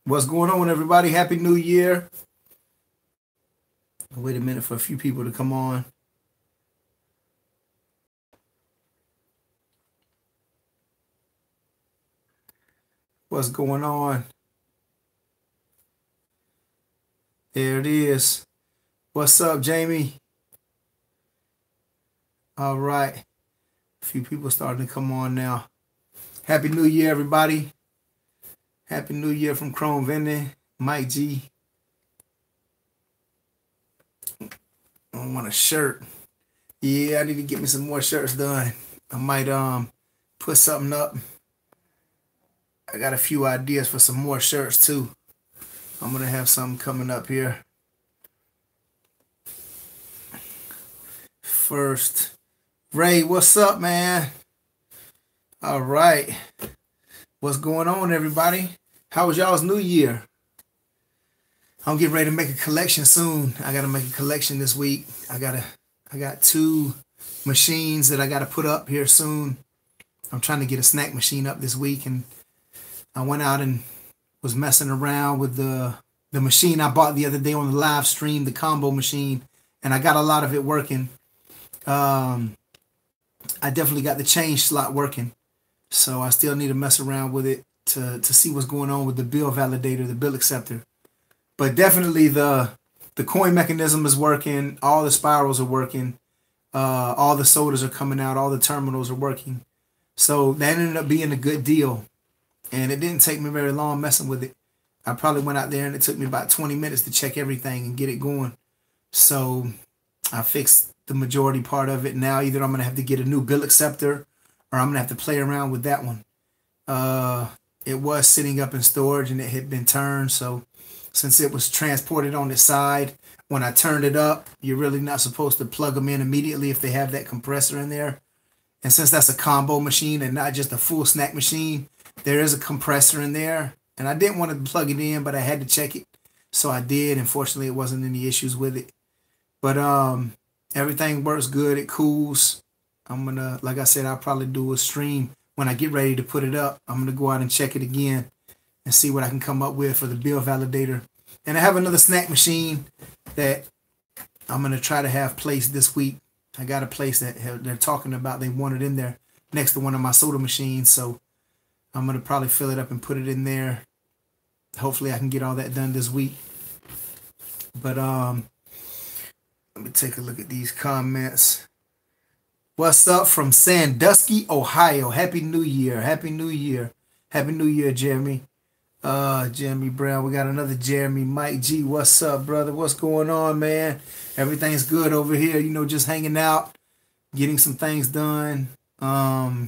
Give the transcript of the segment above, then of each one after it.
What's going on, everybody? Happy New Year. Wait a minute for a few people to come on. What's going on? There it is. What's up, Jamie? All right. A few people starting to come on now. Happy New Year, everybody. Happy New Year from Chrome Vending. Mike G. I want a shirt. Yeah, I need to get me some more shirts done. I might put something up. I got a few ideas for some more shirts too. I'm gonna have something coming up here. First, Ray, what's up, man? All right. What's going on, everybody? How was y'all's New Year? I'm getting ready to make a collection soon. I gotta make a collection this week. I got two machines that I gotta put up here soon. I'm trying to get a snack machine up this week, and I went out and was messing around with the machine I bought the other day on the live stream, the combo machine, and I got a lot of it working. I definitely got the change slot working, so I still need to mess around with it to see what's going on with the bill validator, the bill acceptor. But definitely the coin mechanism is working. All the spirals are working. All the sodas are coming out. All the terminals are working. So that ended up being a good deal. And it didn't take me very long messing with it. I probably went out there and it took me about 20 minutes to check everything and get it going. So I fixed the majority part of it. Now either I'm going to have to get a new bill acceptor or I'm going to have to play around with that one. It was sitting up in storage and it had been turned. So since it was transported on the side, when I turned it up, you're really not supposed to plug them in immediately if they have that compressor in there. And since that's a combo machine and not just a full snack machine, there is a compressor in there. And I didn't want to plug it in, but I had to check it. So I did. Unfortunately, it wasn't any issues with it. But everything works good. It cools. I'm going to, like I said, I'll probably do a stream when I get ready to put it up. I'm going to go out and check it again and see what I can come up with for the bill validator. And I have another snack machine that I'm going to try to have placed this week. I got a place that they're talking about. They want it in there next to one of my soda machines. So I'm going to probably fill it up and put it in there. Hopefully I can get all that done this week. But let me take a look at these comments. What's up from Sandusky, Ohio? Happy New Year. Happy New Year. Happy New Year, Jeremy. Jeremy Brown. We got another Jeremy. Mike G. What's up, brother? What's going on, man? Everything's good over here. You know, just hanging out, getting some things done. I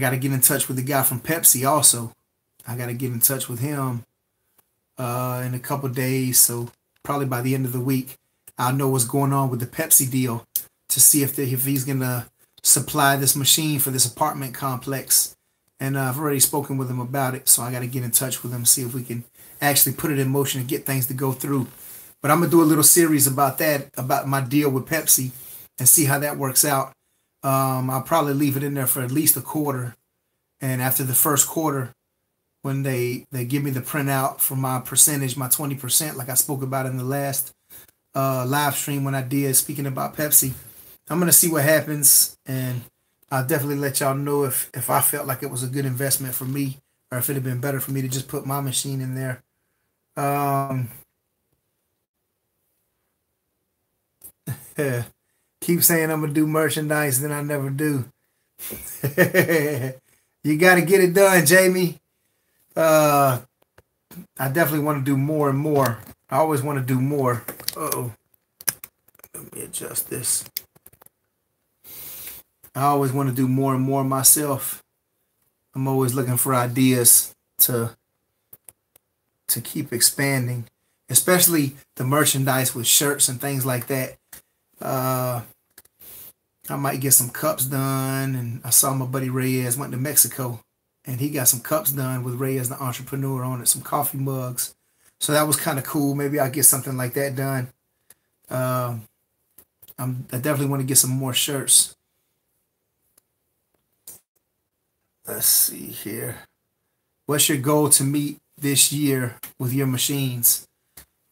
got to get in touch with the guy from Pepsi also. I got to get in touch with him in a couple days. So probably by the end of the week, I'll know what's going on with the Pepsi deal to see if he's going to supply this machine for this apartment complex. And I've already spoken with him about it. So I got to get in touch with him, see if we can actually put it in motion and get things to go through. But I'm going to do a little series about that, about my deal with Pepsi and see how that works out. I'll probably leave it in there for at least a quarter. And after the first quarter, when they give me the printout for my percentage, my 20%, like I spoke about in the last live stream when I did, speaking about Pepsi, I'm going to see what happens. And I'll definitely let y'all know if I felt like it was a good investment for me or if it had been better for me to just put my machine in there. Keep saying I'm going to do merchandise, then I never do. You got to get it done, Jamie. I definitely want to do more and more. I always want to do more. Uh-oh. Let me adjust this. I always want to do more and more myself. I'm always looking for ideas to keep expanding, especially the merchandise with shirts and things like that. I might get some cups done, and I saw my buddy Reyes went to Mexico, and he got some cups done with Reyes the entrepreneur on it, some coffee mugs. So that was kind of cool. Maybe I'll get something like that done. I definitely want to get some more shirts. Let's see here. What's your goal to meet this year with your machines?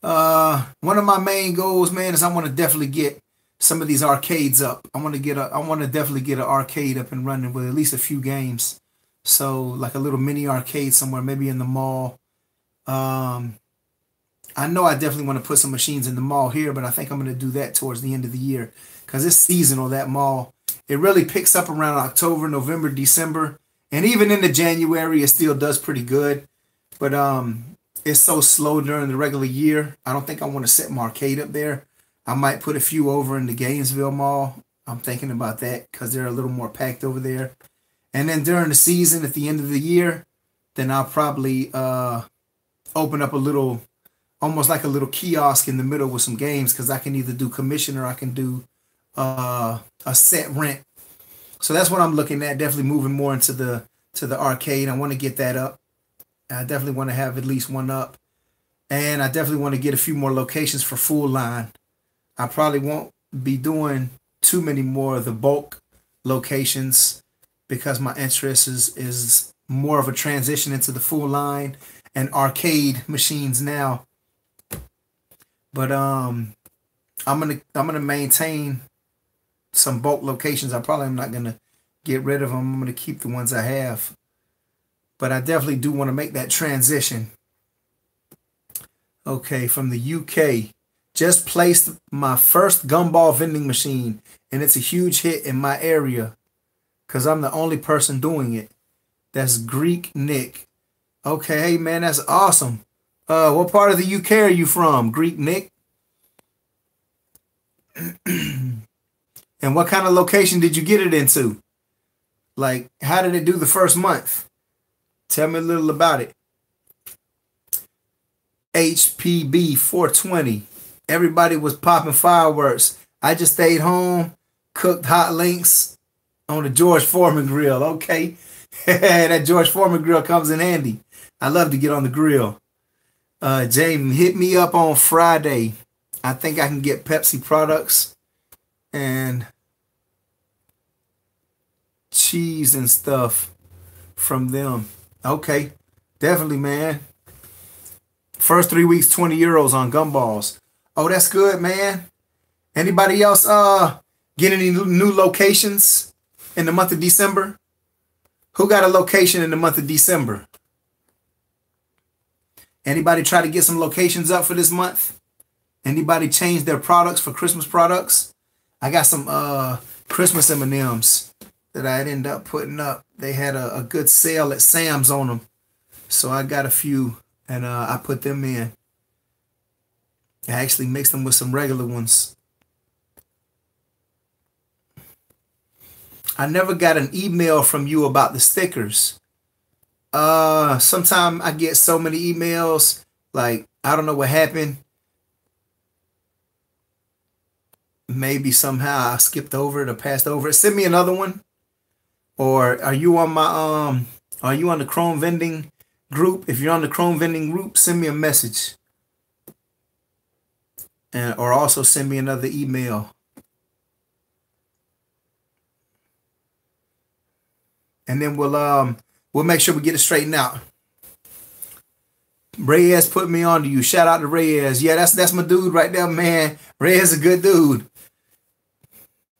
One of my main goals, man, is I want to definitely get some of these arcades up. I want to definitely get an arcade up and running with at least a few games. So like a little mini arcade somewhere, maybe in the mall. I know I definitely want to put some machines in the mall here, but I think I'm going to do that towards the end of the year because it's seasonal, that mall. It really picks up around October, November, December, and even into January, it still does pretty good. But it's so slow during the regular year. I don't think I want to set my arcade up there. I might put a few over in the Gainesville Mall. I'm thinking about that because they're a little more packed over there. And then during the season, at the end of the year, then I'll probably open up a little, almost like a little kiosk in the middle with some games because I can either do commission or I can do a set rent. So that's what I'm looking at. Definitely moving more into the arcade. I want to get that up. I definitely want to have at least one up. And I definitely want to get a few more locations for full line. I probably won't be doing too many more of the bulk locations because my interest is more of a transition into the full line and arcade machines now. But I'm gonna maintain some bulk locations. I probably am not gonna get rid of them. I'm gonna keep the ones I have. But I definitely do want to make that transition. Okay, from the UK. Just placed my first gumball vending machine, and it's a huge hit in my area because I'm the only person doing it. That's Greek Nick. Okay, hey man, that's awesome. What part of the UK are you from, Greek Nick? And what kind of location did you get it into? Like, how did it do the first month? Tell me a little about it. HPB 420. Everybody was popping fireworks. I just stayed home, cooked hot links on the George Foreman grill. Okay. That George Foreman grill comes in handy. I love to get on the grill. Jamie, hit me up on Friday. I think I can get Pepsi products and cheese and stuff from them. Okay. Definitely, man. First 3 weeks, 20 euros on gumballs. Oh, that's good, man. Anybody else get any new locations in the month of December? Who got a location in the month of December? Anybody try to get some locations up for this month? Anybody change their products for Christmas products? I got some Christmas M&Ms that I'd end up putting up. They had a good sale at Sam's on them. So I got a few and I put them in. I actually mixed them with some regular ones. I never got an email from you about the stickers. Sometimes I get so many emails, like, I don't know what happened. Maybe somehow I skipped over it or passed over it. Send me another one. Or are you on my are you on the Chrome Vending group? If you're on the Chrome Vending group, send me a message. Or also send me another email. And then we'll make sure we get it straightened out. Reyes put me on to you. Shout out to Reyes. Yeah, that's my dude right there, man. Reyes is a good dude.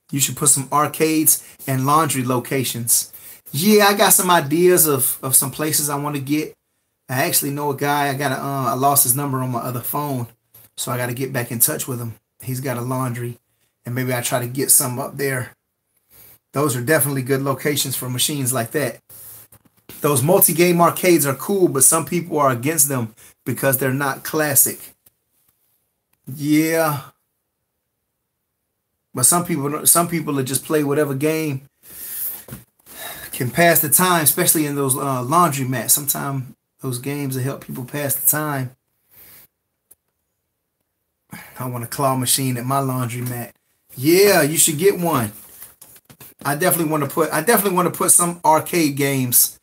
You should put some arcades and laundry locations. Yeah, I got some ideas of some places I want to get. I actually know a guy. I lost his number on my other phone. So I got to get back in touch with him. He's got a laundry. And maybe I try to get some up there. Those are definitely good locations for machines like that. Those multi-game arcades are cool, but some people are against them because they're not classic. Yeah. But some people that just play whatever game can pass the time, especially in those laundromats. Sometimes those games will help people pass the time. I want a claw machine at my laundromat. Yeah, you should get one. I definitely want to put some arcade games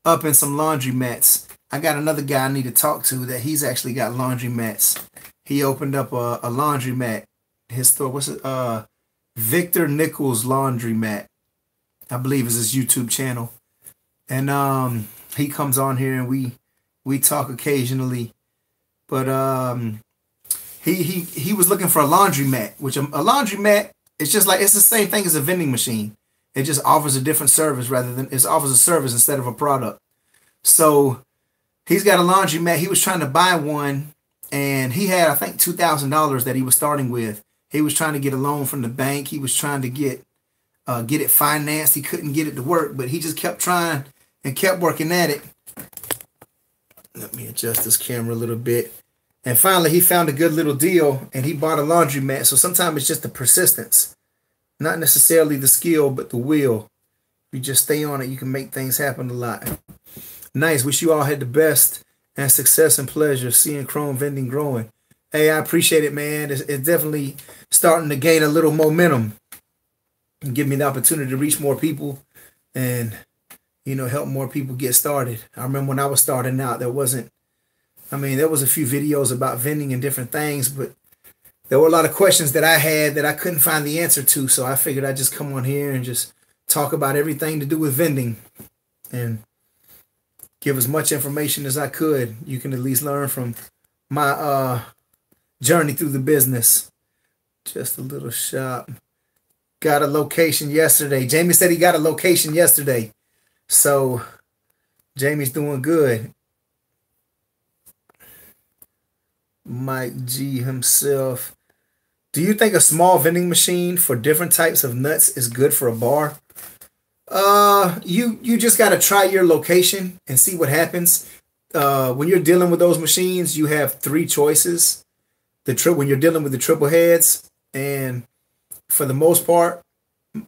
up in some laundromats. I got another guy I need to talk to that he's actually got laundromats. He opened up a laundromat. His store, what's it? Victor Nichols Laundromat, I believe is his YouTube channel. And He comes on here and we talk occasionally. But he was looking for a laundromat, which a laundromat is just like, it's the same thing as a vending machine. It just offers a different service rather than, it offers a service instead of a product. So he's got a laundromat. He was trying to buy one, and he had, I think, $2,000 that he was starting with. He was trying to get a loan from the bank. He was trying to get it financed. He couldn't get it to work, but he just kept trying and kept working at it. Let me adjust this camera a little bit. And finally, he found a good little deal, and he bought a laundromat. So sometimes it's just the persistence, not necessarily the skill, but the will. If you just stay on it, you can make things happen a lot. Nice. Wish you all had the best and success and pleasure seeing Chrome Vending growing. Hey, I appreciate it, man. It's definitely starting to gain a little momentum and give me the opportunity to reach more people and, you know, help more people get started. I remember when I was starting out, there was a few videos about vending and different things, but there were a lot of questions that I had that I couldn't find the answer to. So I figured I'd just come on here and just talk about everything to do with vending and give as much information as I could. You can at least learn from my journey through the business. Just a little shop. Got a location yesterday. Jamie said he got a location yesterday. So Jamie's doing good. Mike G himself. Do you think a small vending machine for different types of nuts is good for a bar? You just got to try your location and see what happens. When you're dealing with those machines, you have three choices. When you're dealing with the triple heads, and for the most part,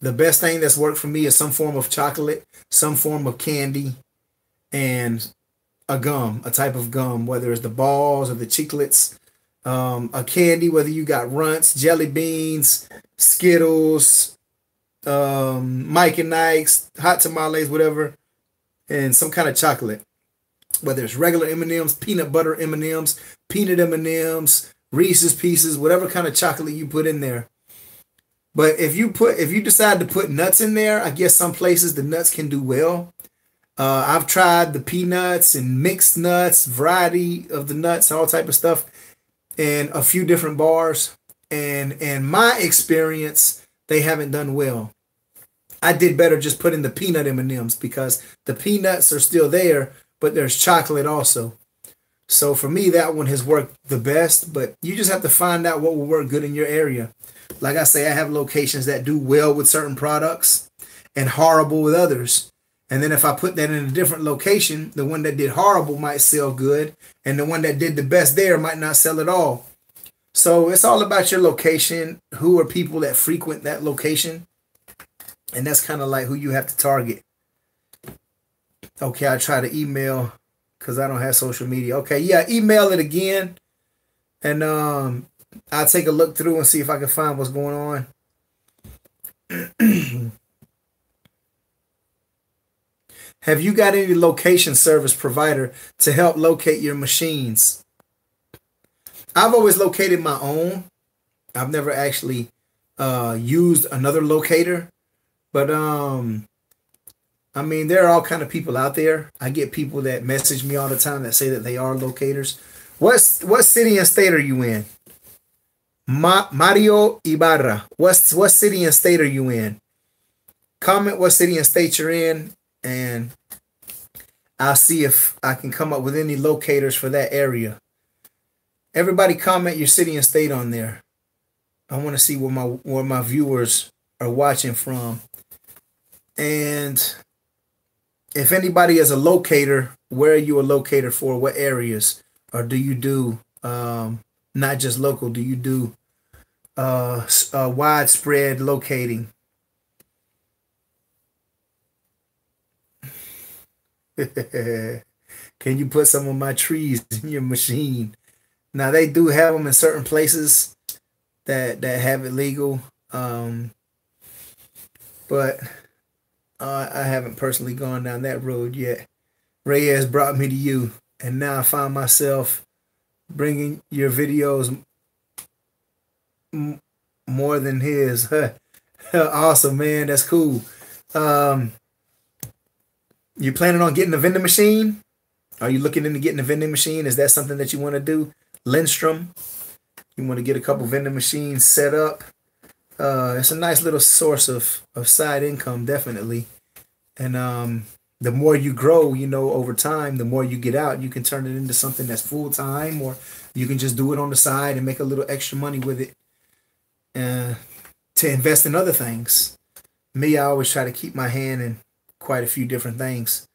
the best thing that's worked for me is some form of chocolate, some form of candy, and a type of gum, whether it's the balls or the chiclets, a candy, whether you got Runts, jelly beans, Skittles, Mike and Ike's, hot tamales, whatever, and some kind of chocolate, whether it's regular M&Ms, peanut butter M&Ms, peanut M&Ms, Reese's Pieces, whatever kind of chocolate you put in there. But if you decide to put nuts in there, I guess some places the nuts can do well. I've tried the peanuts and mixed nuts, variety of the nuts, all type of stuff, in a few different bars. And in my experience, they haven't done well. I did better just putting the peanut M&Ms because the peanuts are still there, but there's chocolate also. So for me, that one has worked the best, but you just have to find out what will work good in your area. Like I say, I have locations that do well with certain products and horrible with others. And then if I put that in a different location, the one that did horrible might sell good, and the one that did the best there might not sell at all. So it's all about your location, who are people that frequent that location, and that's kind of like who you have to target. Okay, I try to email because I don't have social media. Okay, yeah, email it again, and I'll take a look through and see if I can find what's going on. Have you got any location service provider to help locate your machines? I've always located my own. I've never actually used another locator. But, I mean, there are all kind of people out there. I get people that message me all the time that say that they are locators. What city and state are you in? Mario Ibarra. What city and state are you in? Comment what city and state you're in, and I'll see if I can come up with any locators for that area. Everybody comment your city and state on there. I want to see where my viewers are watching from. And if anybody is a locator, where are you a locator for? What areas? Or do you do not just local? Do you do widespread locating? Can you put some of my trees in your machine? Now they do have them in certain places that have it legal, but I haven't personally gone down that road yet. Reyes brought me to you, and now I find myself bringing your videos more than his. Awesome, man. That's cool. You planning on getting a vending machine? Are you looking into getting a vending machine? Is that something that you want to do? Lindstrom, you want to get a couple vending machines set up. It's a nice little source of side income, definitely. And the more you grow, you know, over time, the more you get out, you can turn it into something that's full time, or you can just do it on the side and make a little extra money with it to invest in other things. Me, I always try to keep my hand in quite a few different things.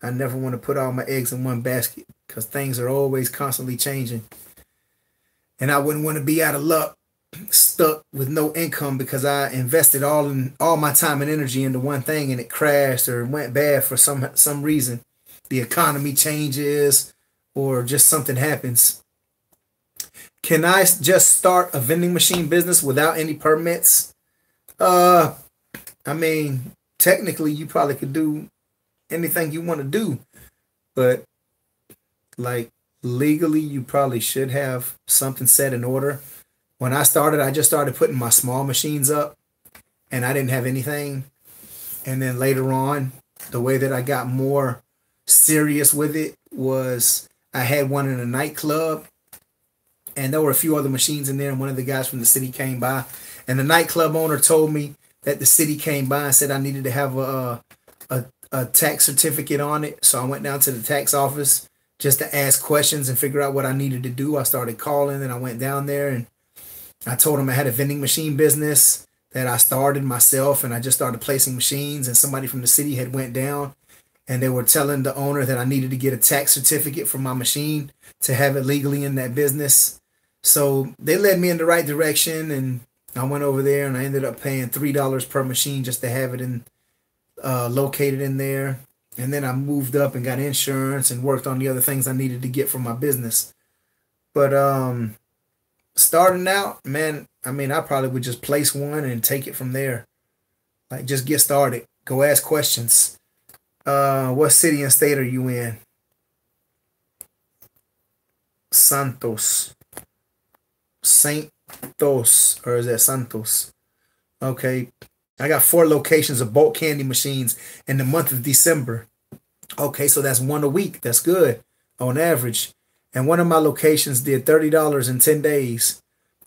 I never want to put all my eggs in one basket because things are always constantly changing. And I wouldn't want to be out of luck, stuck with no income because I invested all my time and energy into one thing and it crashed or went bad for some reason. The economy changes or just something happens. Can I just start a vending machine business without any permits? I mean, technically you probably could do anything you want to do, but like legally you probably should have something set in order. When I started, I just started putting my small machines up and I didn't have anything. And then later on, the way that I got more serious with it was I had one in a nightclub and there were a few other machines in there, and one of the guys from the city came by, and the nightclub owner told me that the city came by and said I needed to have a tax certificate on it. So I went down to the tax office just to ask questions and figure out what I needed to do. I started calling and I went down there and I told him I had a vending machine business that I started myself, and I just started placing machines, and somebody from the city had went down and they were telling the owner that I needed to get a tax certificate for my machine to have it legally in that business. So they led me in the right direction, and I went over there and I ended up paying $3 per machine just to have it in located in there. And then I moved up and got insurance and worked on the other things I needed to get for my business. But starting out, man, I mean, I probably would just place one and take it from there. Like, just get started. Go ask questions. What city and state are you in? Santos. Santos, or is that Santos? Okay. I got 4 locations of bulk candy machines in the month of December. Okay, so that's 1 a week. That's good on average. And one of my locations did $30 in 10 days.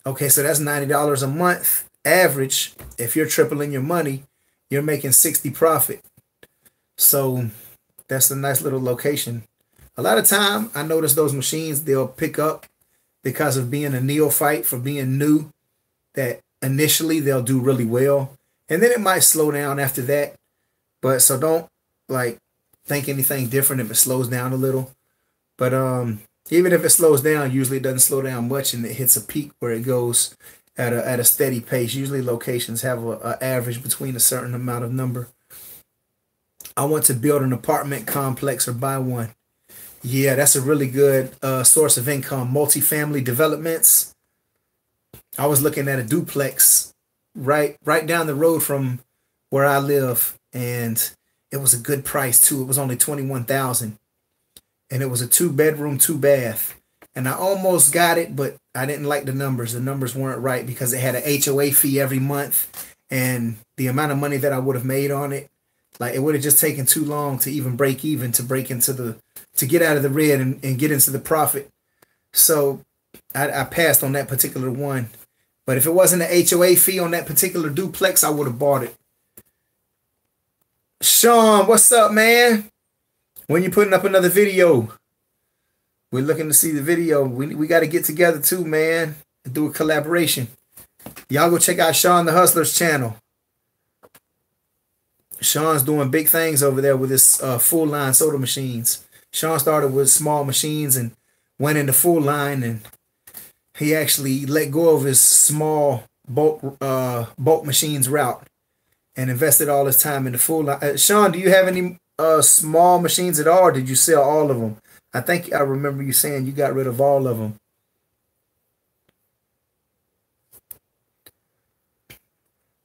Okay, so that's $90 a month average. If you're tripling your money, you're making 60 profit. So that's a nice little location. A lot of time, I notice those machines, they'll pick up because of being a neophyte, for being new, that initially they'll do really well. And then it might slow down after that. But so don't like think anything different if it slows down a little. But even if it slows down, usually it doesn't slow down much and it hits a peak where it goes at a steady pace. Usually locations have a average between a certain amount of number. I want to build an apartment complex or buy one. Yeah, that's a really good source of income. Multifamily developments. I was looking at a duplex right down the road from where I live, and it was a good price too. It was only $21,000, and it was a 2-bedroom, 2-bath. And I almost got it, but I didn't like the numbers. The numbers weren't right because it had an HOA fee every month, and the amount of money that I would have made on it, like, it would have just taken too long to even break even, to get out of the red and get into the profit. So I passed on that particular one. But if it wasn't an HOA fee on that particular duplex, I would have bought it. Sean, what's up, man? When you putting up another video? We're looking to see the video. We got to get together too, man, and do a collaboration. Y'all go check out Sean the Hustler's channel. Sean's doing big things over there with his full line soda machines. Sean started with small machines and went into full line, and he actually let go of his small bulk machines route and invested all his time in the full line. Sean, do you have any small machines at all, or did you sell all of them? I think I remember you saying you got rid of all of them.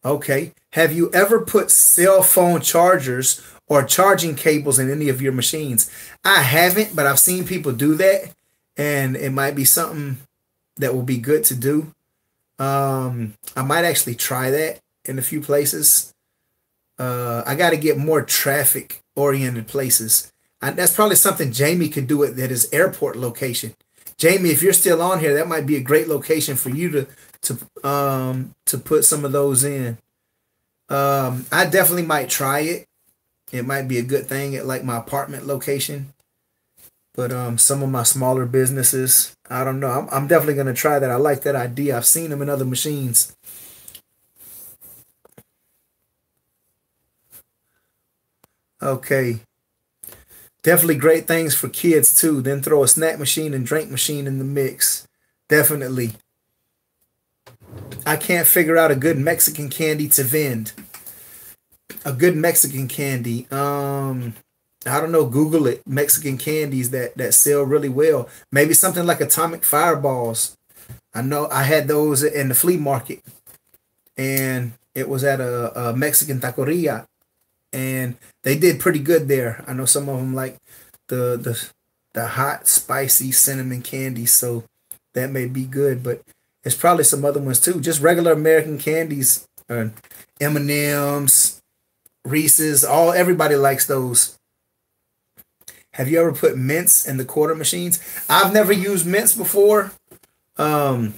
Okay. Have you ever put cell phone chargers or charging cables in any of your machines? I haven't, but I've seen people do that, and it might be something that will be good to do. I might actually try that in a few places. I got to get more traffic oriented places. And that's probably something Jamie could do at his airport location. Jamie, if you're still on here, that might be a great location for you to put some of those in. I definitely might try it. It might be a good thing at like my apartment location. But some of my smaller businesses, I don't know. I'm definitely going to try that. I like that idea. I've seen them in other machines. Okay. Definitely great things for kids too. Then throw a snack machine and drink machine in the mix. Definitely. I can't figure out a good Mexican candy to vend. A good Mexican candy. I don't know. Google it. Mexican candies that sell really well. Maybe something like atomic fireballs. I know I had those in the flea market, and it was at a Mexican taqueria, and they did pretty good there. I know some of them like the hot spicy cinnamon candy, so that may be good. But there's probably some other ones too. Just regular American candies, M&Ms, Reese's. Everybody likes those. Have you ever put mints in the quarter machines? I've never used mints before. I've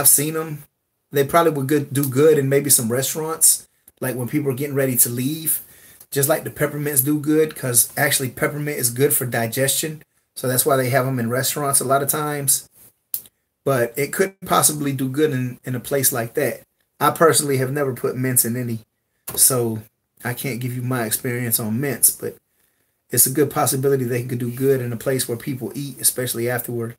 seen them. They probably would do good in maybe some restaurants, like when people are getting ready to leave. Just like the peppermints do good, because actually peppermint is good for digestion. So that's why they have them in restaurants a lot of times. But it could possibly do good in a place like that. I personally have never put mints in any, so I can't give you my experience on mints, but it's a good possibility they could do good in a place where people eat, especially afterward.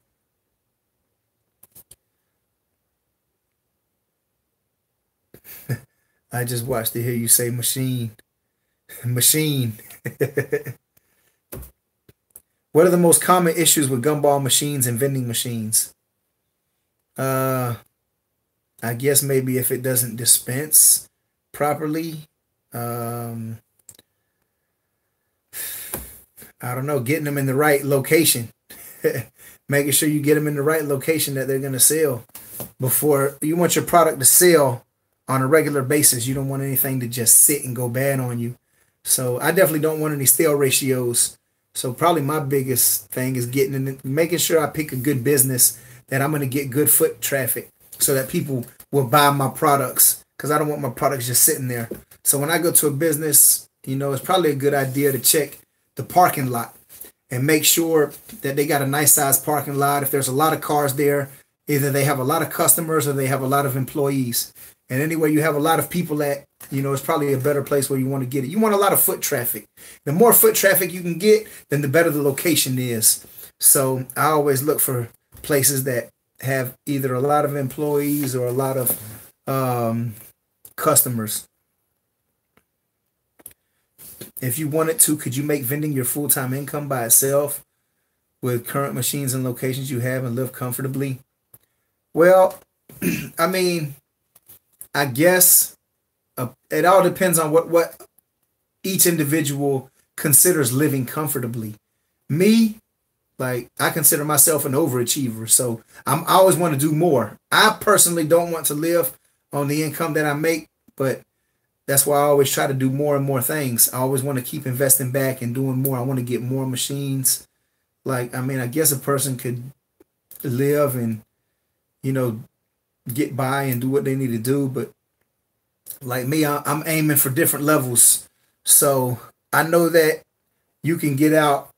I just watched to hear you say machine. Machine. What are the most common issues with gumball machines and vending machines? I guess maybe if it doesn't dispense properly. I don't know, getting them in the right location. Making sure you get them in the right location that they're going to sell. Before you want your product to sell on a regular basis. You don't want anything to just sit and go bad on you. So I definitely don't want any stale ratios. So probably my biggest thing is getting in, making sure I pick a good business that I'm going to get good foot traffic so that people will buy my products, because I don't want my products just sitting there. So when I go to a business, it's probably a good idea to check the parking lot and make sure that they got a nice sized parking lot. If there's a lot of cars there, either they have a lot of customers or they have a lot of employees. And anywhere you have a lot of people at, it's probably a better place where you want to get it. You want a lot of foot traffic. The more foot traffic you can get, then the better the location is. So I always look for places that have either a lot of employees or a lot of customers. If you wanted to, could you make vending your full-time income by itself with current machines and locations you have and live comfortably? Well, I mean, I guess it all depends on what each individual considers living comfortably. Me, like, I consider myself an overachiever, so I always want to do more. I personally don't want to live on the income that I make, but that's why I always try to do more and more things. I always want to keep investing back and doing more. I want to get more machines. Like, I mean, I guess a person could live and, get by and do what they need to do. But like me, I'm aiming for different levels. So I know that you can get out.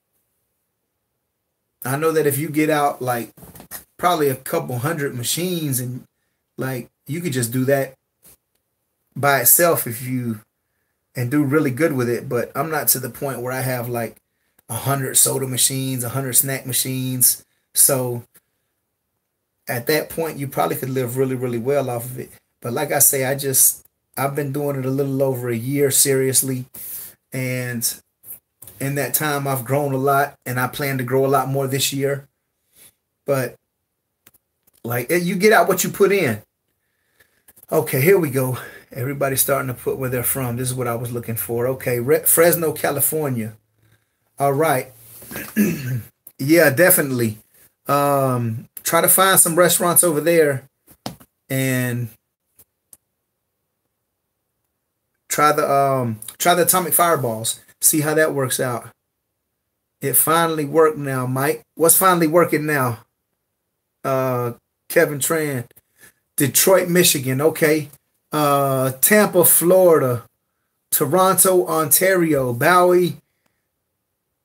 I know that if you get out like probably a couple hundred machines, and like you could just do that by itself and do really good with it. But I'm not to the point where I have like 100 soda machines, 100 snack machines. So at that point, you probably could live really, really well off of it. But like I say, I've been doing it a little over a year seriously. And in that time, I've grown a lot, and I plan to grow a lot more this year. But like, you get out what you put in. Okay, here we go. Everybody's starting to put where they're from. This is what I was looking for. Okay, Fresno, California. All right. Yeah, definitely. Try to find some restaurants over there and try the atomic fireballs. See how that works out. It finally worked now, Mike. What's finally working now? Kevin Tran. Detroit, Michigan. Okay. Tampa, Florida. Toronto, Ontario. Bowie,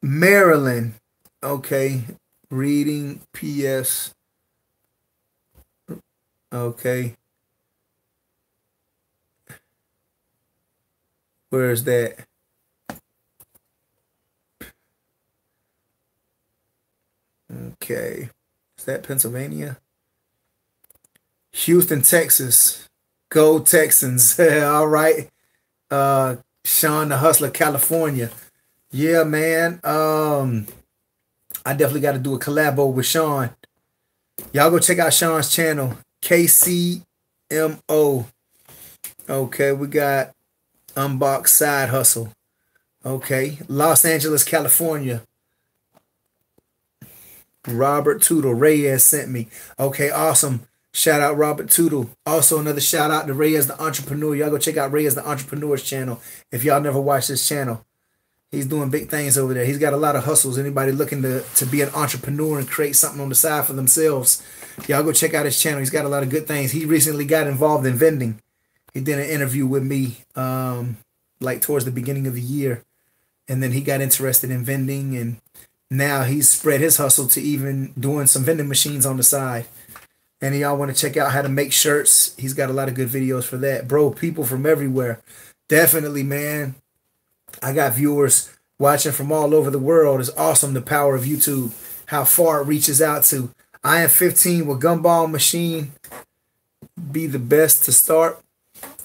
Maryland. Okay. Reading PS. Okay. Where is that? Okay. Is that Pennsylvania? Houston, Texas. Go Texans. All right. Sean the Hustler, California. Yeah, man. I definitely got to do a collabo with Sean. Y'all go check out Sean's channel. KCMO. Okay, we got Unbox Side Hustle. Okay. Los Angeles, California. Robert Tootle. Reyes sent me. Okay, awesome. Shout out Robert Tootle. Also another shout out to Reyes the Entrepreneur. Y'all go check out Reyes the Entrepreneur's channel if y'all never watched his channel. He's doing big things over there. He's got a lot of hustles. Anybody looking to be an entrepreneur and create something on the side for themselves, y'all go check out his channel. He's got a lot of good things. He recently got involved in vending. He did an interview with me like towards the beginning of the year. And then he got interested in vending, and now he's spread his hustle to even doing some vending machines on the side. And y'all want to check out how to make shirts. He's got a lot of good videos for that. Bro, people from everywhere. Definitely, man. I got viewers watching from all over the world. It's awesome, the power of YouTube. How far it reaches out to. I am 15 with Gumball Machine. Be the best to start.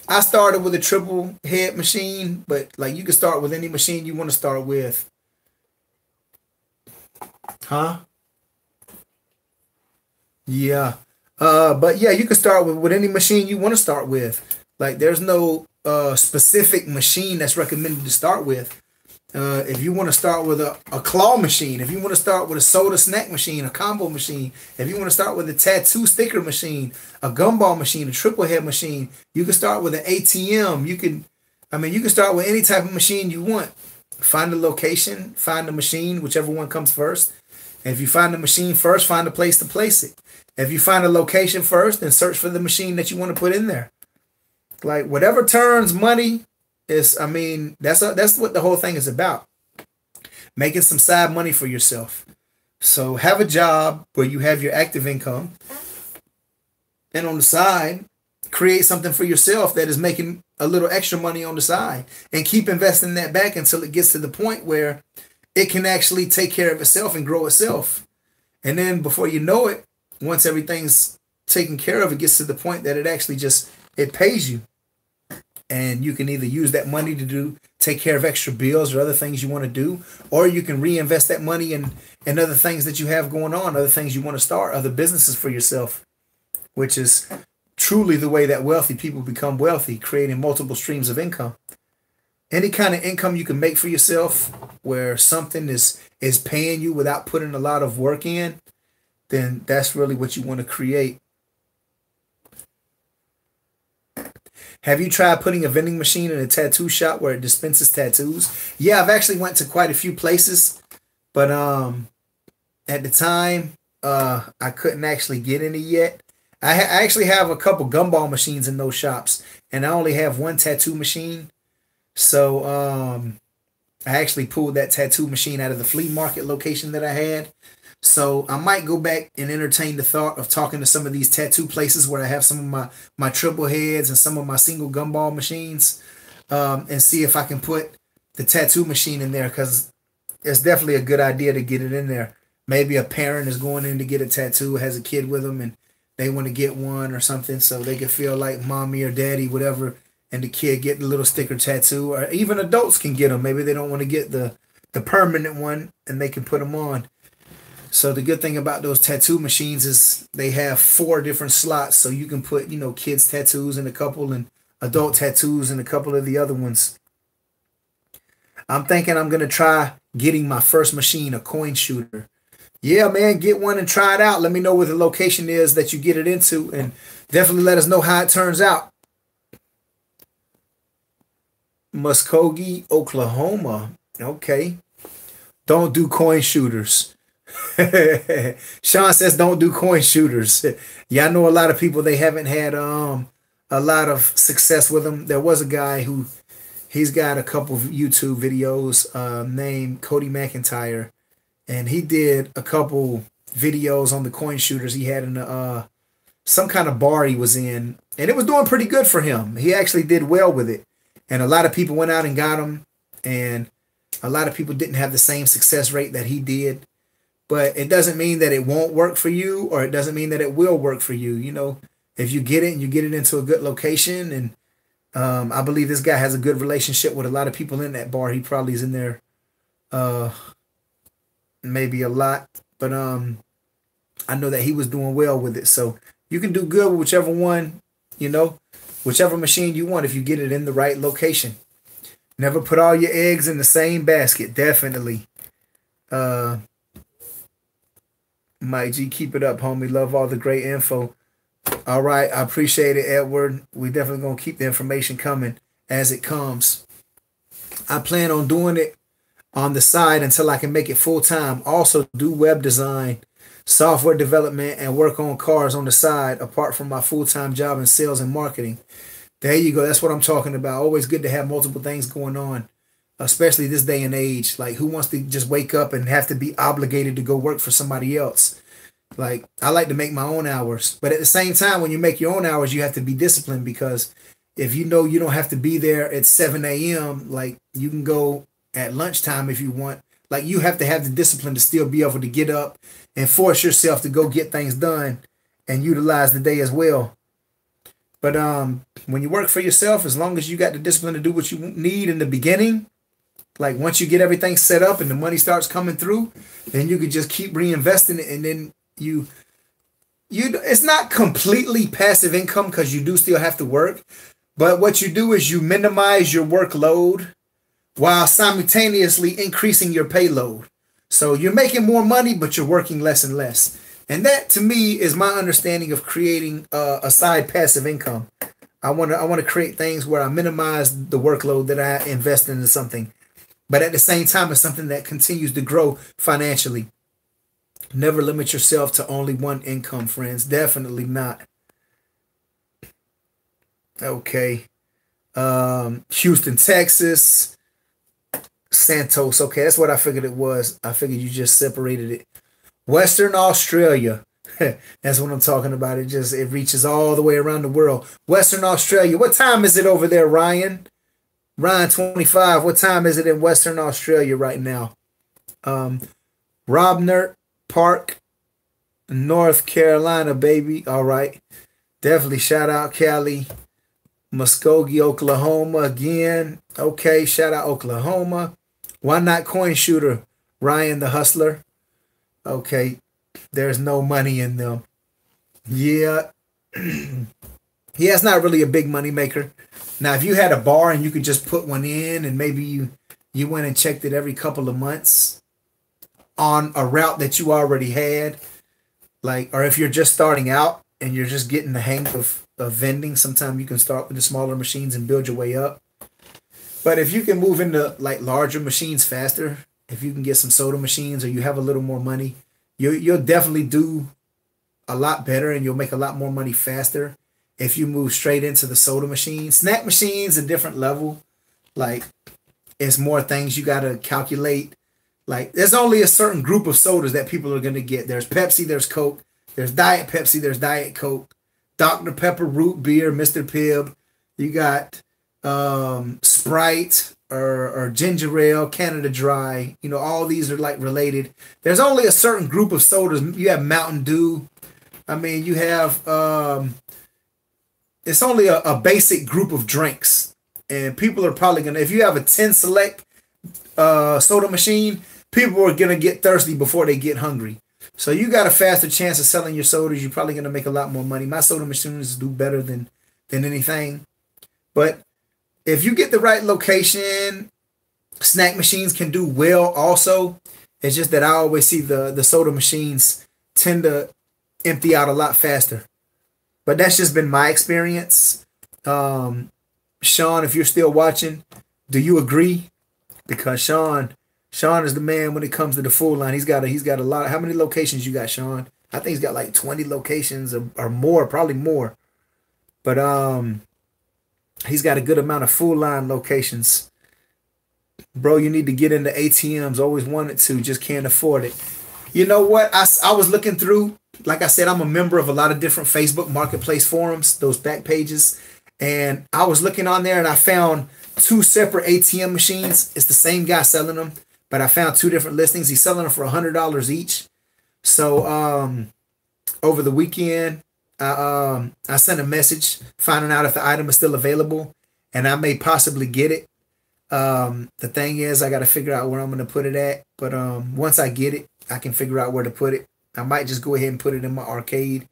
I started with a triple head machine, but like you can start with any machine you want to start with. Huh? Yeah. But yeah, you can start with any machine you want to start with. Like there's no specific machine that's recommended to start with. If you want to start with a claw machine, if you want to start with a soda snack machine, a combo machine, if you want to start with a tattoo sticker machine, a gumball machine, a triple head machine, you can start with an ATM. You can start with any type of machine you want. Find the location, find the machine, whichever one comes first. And if you find the machine first, find a place to place it. If you find a location first, then search for the machine that you want to put in there. Like whatever turns money is, that's what the whole thing is about. Making some side money for yourself. So have a job where you have your active income. And on the side, create something for yourself that is making a little extra money on the side. And keep investing that back until it gets to the point where it can actually take care of itself and grow itself. And then before you know it, once everything's taken care of, it gets to the point that it actually it pays you. And you can either use that money to take care of extra bills or other things you want to do, or you can reinvest that money in other things that you have going on, other things you want to start, other businesses for yourself, which is truly the way that wealthy people become wealthy, creating multiple streams of income. Any kind of income you can make for yourself where something is paying you without putting a lot of work in, then that's really what you want to create. Have you tried putting a vending machine in a tattoo shop where it dispenses tattoos? Yeah, I've actually went to quite a few places, but at the time, I couldn't actually get any yet. I actually have a couple gumball machines in those shops, and I only have one tattoo machine. So I actually pulled that tattoo machine out of the flea market location that I had. So I might go back and entertain the thought of talking to some of these tattoo places where I have some of my triple heads and some of my single gumball machines, and see if I can put the tattoo machine in there, because it's definitely a good idea to get it in there. Maybe a parent is going in to get a tattoo, has a kid with them, and they want to get one or something so they can feel like mommy or daddy, whatever, and the kid get the little sticker tattoo. Or even adults can get them. Maybe they don't want to get the permanent one, and they can put them on. So the good thing about those tattoo machines is they have 4 different slots. So you can put, kids tattoos in a couple and adult tattoos in a couple of the other ones. I'm thinking I'm going to try getting my first machine, a coin shooter. Yeah, man, get one and try it out. Let me know where the location is that you get it into, and definitely let us know how it turns out. Muskogee, Oklahoma. Okay. Don't do coin shooters. Sean says don't do coin shooters. Yeah, I know a lot of people, they haven't had a lot of success with them. There was a guy who he's got a couple of YouTube videos named Cody McIntyre, and he did a couple videos on the coin shooters he had in the some kind of bar he was in, and it was doing pretty good for him. He actually did well with it, and a lot of people went out and got him, and a lot of people didn't have the same success rate that he did. But it doesn't mean that it won't work for you, or it doesn't mean that it will work for you. You know, if you get it and you get it into a good location, and I believe this guy has a good relationship with a lot of people in that bar. He probably is in there maybe a lot, but I know that he was doing well with it. So you can do good with whichever one, you know, whichever machine you want if you get it in the right location. Never put all your eggs in the same basket. Definitely. Mike G, keep it up, homie. Love all the great info. All right, I appreciate it, Edward. We definitely gonna keep the information coming as it comes. I plan on doing it on the side until I can make it full time. Also do web design, software development, and work on cars on the side apart from my full-time job in sales and marketing. There you go. That's what I'm talking about. Always good to have multiple things going on, especially this day and age. Like, who wants to just wake up and have to be obligated to go work for somebody else? Like, I like to make my own hours. But at the same time, when you make your own hours, you have to be disciplined, because if you know you don't have to be there at 7 a.m., like, you can go at lunchtime if you want. Like, you have to have the discipline to still be able to get up and force yourself to go get things done and utilize the day as well. But when you work for yourself, as long as you got the discipline to do what you need in the beginning, like once you get everything set up and the money starts coming through, then you can just keep reinvesting it, and then you it's not completely passive income, because you do still have to work. But what you do is you minimize your workload while simultaneously increasing your payload. So you're making more money, but you're working less and less. And that, to me, is my understanding of creating a side passive income. I want to create things where I minimize the workload that I invest into something, but at the same time, it's something that continues to grow financially. Never limit yourself to only one income, friends. Definitely not. Okay. Houston, Texas. Santos. Okay, that's what I figured it was. I figured you just separated it. Western Australia. That's what I'm talking about. It reaches all the way around the world. Western Australia. What time is it over there, Ryan? Ryan 25. What time is it in Western Australia right now? Robner Park, North Carolina, baby. All right. Definitely shout out Cali. Muskogee, Oklahoma again. Okay, shout out Oklahoma. Why not coin shooter? Ryan the Hustler. Okay, there's no money in them. Yeah. Yeah, it's not really a big money maker. Now, if you had a bar and you could just put one in, and maybe you went and checked it every couple of months on a route that you already had, like, or if you're just starting out and you're just getting the hang of vending, sometimes you can start with the smaller machines and build your way up. But if you can move into like larger machines faster, if you can get some soda machines, or you have a little more money, you'll definitely do a lot better, and you'll make a lot more money faster if you move straight into the soda machine. Snack machines, a different level. Like, it's more things you got to calculate. Like, there's only a certain group of sodas that people are going to get. There's Pepsi, there's Coke, there's Diet Pepsi, there's Diet Coke, Dr. Pepper, Root Beer, Mr. Pibb. You got Sprite or Ginger Ale, Canada Dry. You know, all these are like related. There's only a certain group of sodas. You have Mountain Dew. I mean, you have, it's only a basic group of drinks. And people are probably going to, if you have a 10 select soda machine, people are going to get thirsty before they get hungry. So you got a faster chance of selling your sodas. You're probably going to make a lot more money. My soda machines do better than anything. But if you get the right location, snack machines can do well also. It's just that I always see the soda machines tend to empty out a lot faster. But that's just been my experience. Sean, if you're still watching, do you agree? because Sean is the man when it comes to the full line. He's got a lot. How many locations you got, Sean? I think he's got like 20 locations or more, probably more. But he's got a good amount of full line locations. Bro, you need to get into ATMs. Always wanted to, just can't afford it. You know what? I was looking through, like I said, I'm a member of a lot of different Facebook marketplace forums, those back pages. And I was looking on there and I found two separate ATM machines. It's the same guy selling them, but I found two different listings. He's selling them for $100 each. So over the weekend, I sent a message finding out if the item is still available, and I may possibly get it. The thing is, I got to figure out where I'm going to put it at. But once I get it, I can figure out where to put it. I might just go ahead and put it in my arcade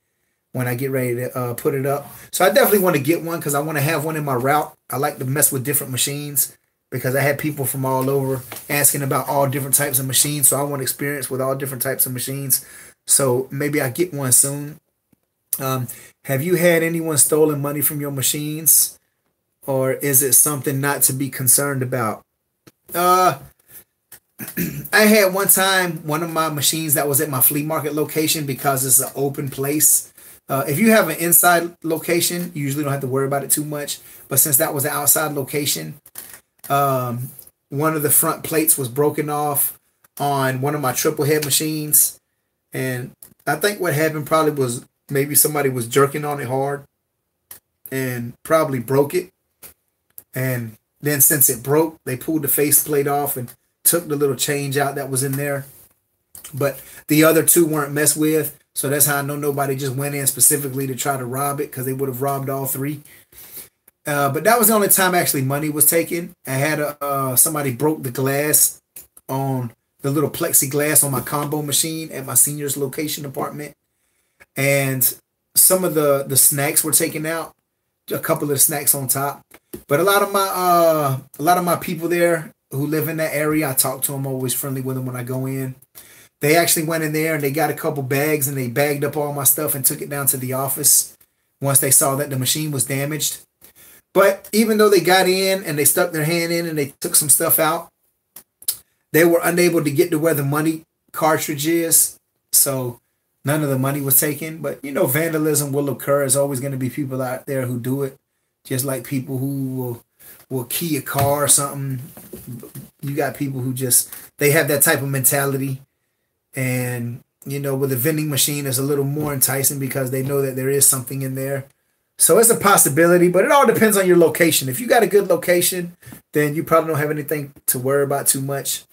when I get ready to put it up. So I definitely want to get one because I want to have one in my route. I like to mess with different machines because I had people from all over asking about all different types of machines. So I want experience with all different types of machines. So maybe I get one soon. Have you had anyone stolen money from your machines? Or is it something not to be concerned about? I had one time one of my machines that was at my flea market location because it's an open place. If you have an inside location, you usually don't have to worry about it too much. But since that was an outside location, one of the front plates was broken off on one of my triple head machines. And I think what happened probably was maybe somebody was jerking on it hard and probably broke it. And then since it broke, they pulled the faceplate off and took the little change out that was in there. But the other two weren't messed with. So that's how I know nobody just went in specifically to try to rob it, because they would have robbed all three. But that was the only time actually money was taken. I had somebody broke the glass on the little plexiglass on my combo machine at my senior's location apartment. And some of the snacks were taken out. A couple of the snacks on top. But a lot of my people there who live in that area, I talk to them, always friendly with them when I go in. They actually went in there and they got a couple bags and they bagged up all my stuff and took it down to the office once they saw that the machine was damaged. But even though they got in and they stuck their hand in and they took some stuff out, they were unable to get to where the money cartridge is. So none of the money was taken. But, you know, vandalism will occur. There's always going to be people out there who do it. Just like people who will key a car or something. You got people who just, they have that type of mentality. And, you know, with a vending machine, it's a little more enticing because they know that there is something in there. So it's a possibility, but it all depends on your location. If you got a good location, then you probably don't have anything to worry about too much.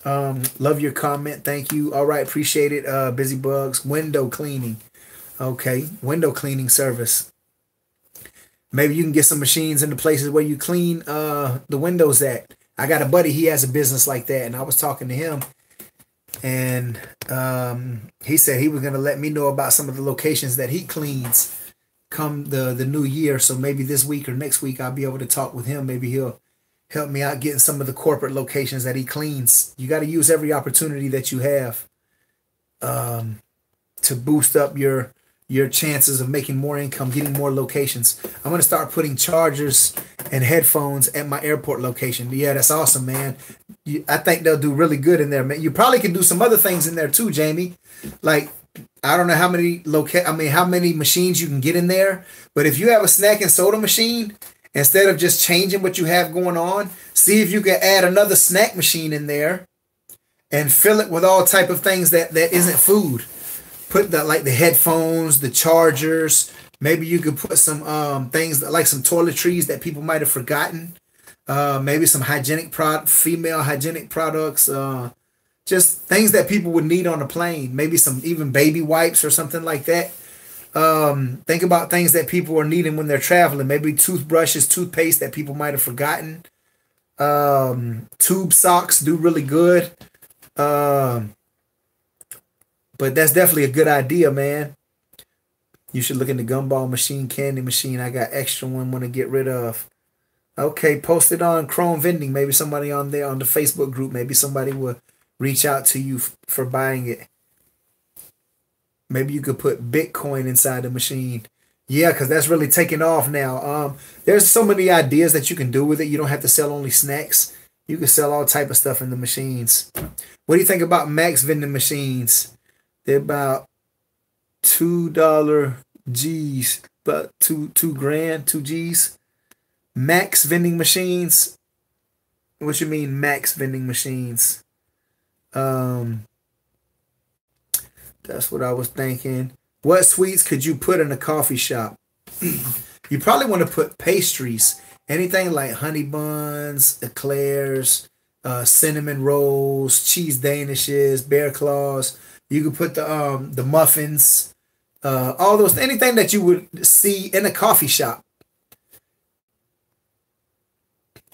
Love your comment. Thank you. All right. Appreciate it. Busy Bugs. Window cleaning. Okay. Window cleaning service. Maybe you can get some machines in the places where you clean the windows at. I got a buddy. He has a business like that. And I was talking to him. And he said he was going to let me know about some of the locations that he cleans come the new year. So maybe this week or next week I'll be able to talk with him. Maybe he'll help me out getting some of the corporate locations that he cleans. You got to use every opportunity that you have to boost up your chances of making more income, getting more locations. I'm going to start putting chargers and headphones at my airport location. Yeah, that's awesome, man. I think they'll do really good in there, man. You probably can do some other things in there too, Jamie. Like, I don't know how many how many machines you can get in there, but if you have a snack and soda machine, instead of just changing what you have going on, see if you can add another snack machine in there and fill it with all type of things that isn't food. Put like the headphones, the chargers. Maybe you could put some things like some toiletries that people might have forgotten. Maybe some female hygienic products. Just things that people would need on a plane. Maybe some even baby wipes or something like that. Think about things that people are needing when they're traveling. Maybe toothbrushes, toothpaste that people might have forgotten. Tube socks do really good. But that's definitely a good idea, man. You should look in the gumball machine, candy machine. I got extra one want to get rid of. Okay, post it on Chrome Vending. Maybe somebody on there on the Facebook group. Maybe somebody will reach out to you for buying it. Maybe you could put Bitcoin inside the machine. Yeah, because that's really taking off now. There's so many ideas that you can do with it. You don't have to sell only snacks. You can sell all type of stuff in the machines. What do you think about Max vending machines? They're about $2 G's, about two grand, 2 G's. Max vending machines. What you mean Max vending machines? That's what I was thinking. What sweets could you put in a coffee shop? You probably want to put pastries. Anything like honey buns, eclairs, cinnamon rolls, cheese danishes, bear claws. You could put the muffins, all those, anything that you would see in a coffee shop.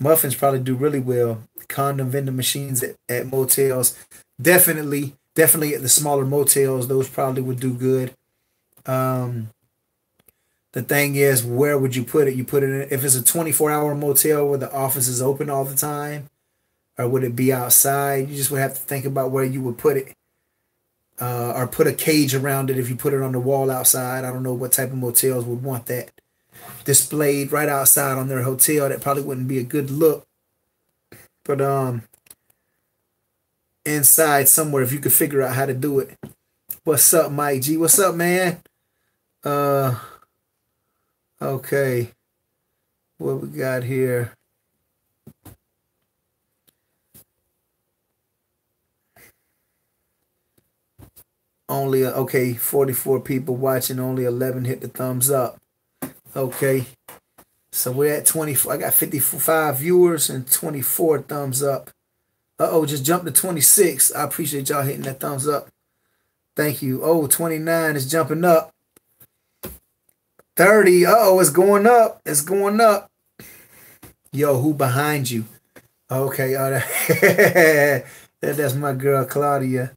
Muffins probably do really well. Condom vending machines at motels. Definitely at the smaller motels, those probably would do good. The thing is, where would you put it? You put it in, if it's a 24-hour motel where the office is open all the time, or would it be outside? You just would have to think about where you would put it. Or put a cage around it if you put it on the wall outside. I don't know what type of motels would want that displayed right outside on their hotel. That probably wouldn't be a good look. But inside somewhere, if you could figure out how to do it. What's up, Mike G? What's up, man? Okay. What we got here? Okay, 44 people watching, only 11 hit the thumbs up. Okay. So we're at 24. I got 55 viewers and 24 thumbs up. Just jumped to 26. I appreciate y'all hitting that thumbs up. Thank you. 29 is jumping up. 30. It's going up. It's going up. Yo, who behind you? Okay. That's my girl, Claudia.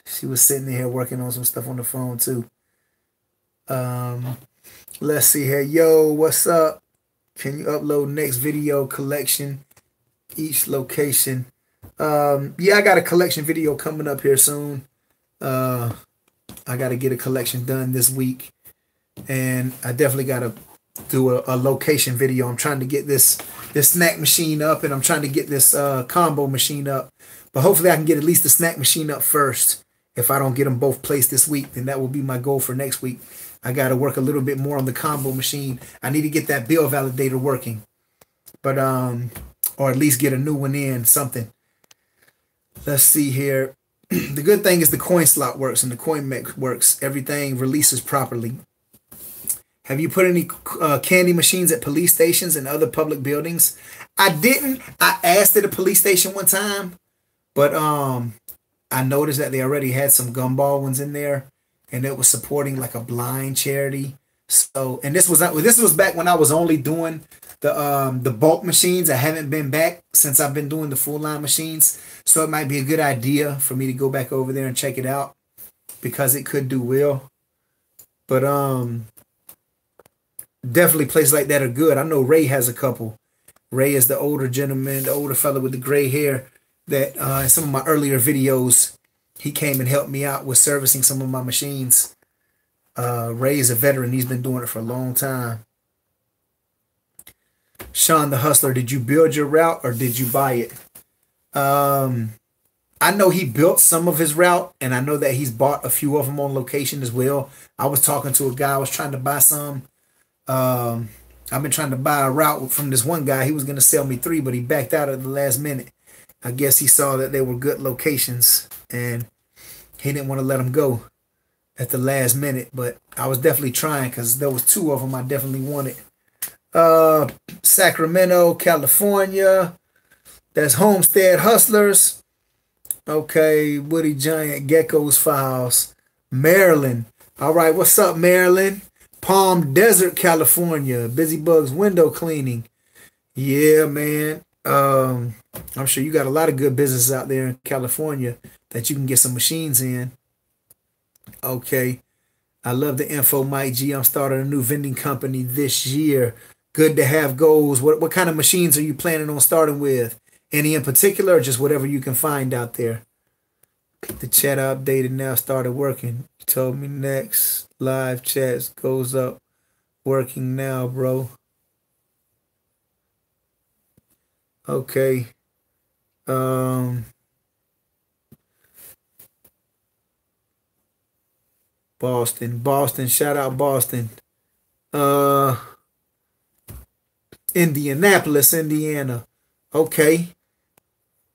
She was sitting here working on some stuff on the phone, too. Let's see here. Yo, what's up? Can you upload next video collection? Each location. Yeah, I got a collection video coming up here soon. I got to get a collection done this week. And I definitely got to do a location video. I'm trying to get this snack machine up, and I'm trying to get this combo machine up. But hopefully I can get at least the snack machine up first. If I don't get them both placed this week, then that will be my goal for next week. I got to work a little bit more on the combo machine. I need to get that bill validator working. But, or at least get a new one in, something. Let's see here. The good thing is the coin slot works and the coin mech works. Everything releases properly. Have you put any candy machines at police stations and other public buildings? I didn't. I asked at a police station one time, but I noticed that they already had some gumball ones in there, and it was supporting like a blind charity. So, and this was back when I was only doing the bulk machines. I haven't been back since I've been doing the full line machines. So it might be a good idea for me to go back over there and check it out, because it could do well. But definitely places like that are good. I know Ray has a couple. Ray is the older gentleman, the older fellow with the gray hair that in some of my earlier videos, he came and helped me out with servicing some of my machines. Ray is a veteran. He's been doing it for a long time. Sean the Hustler, did you build your route or did you buy it? I know he built some of his route, and I know that he's bought a few of them on location as well. I was talking to a guy. I was trying to buy some. I've been trying to buy a route from this one guy. He was going to sell me 3, but he backed out at the last minute. I guess he saw that they were good locations, and he didn't want to let them go at the last minute. But I was definitely trying, because there was 2 of them I definitely wanted. Sacramento, California. That's Homestead Hustlers. Okay, Woody Giant, Gecko's Files. Maryland. All right, what's up, Maryland? Palm Desert, California. Busy Bugs Window Cleaning. Yeah, man. I'm sure you got a lot of good businesses out there in California that you can get some machines in. Okay. I love the info, Mike G. I'm starting a new vending company this year. Good to have goals. What kind of machines are you planning on starting with? Any in particular, or just whatever you can find out there? The chat updated now, started working. You told me next. Live chats goes up. Working now, bro. Okay. Boston. Shout out Boston. Uh, Indianapolis, Indiana. Okay.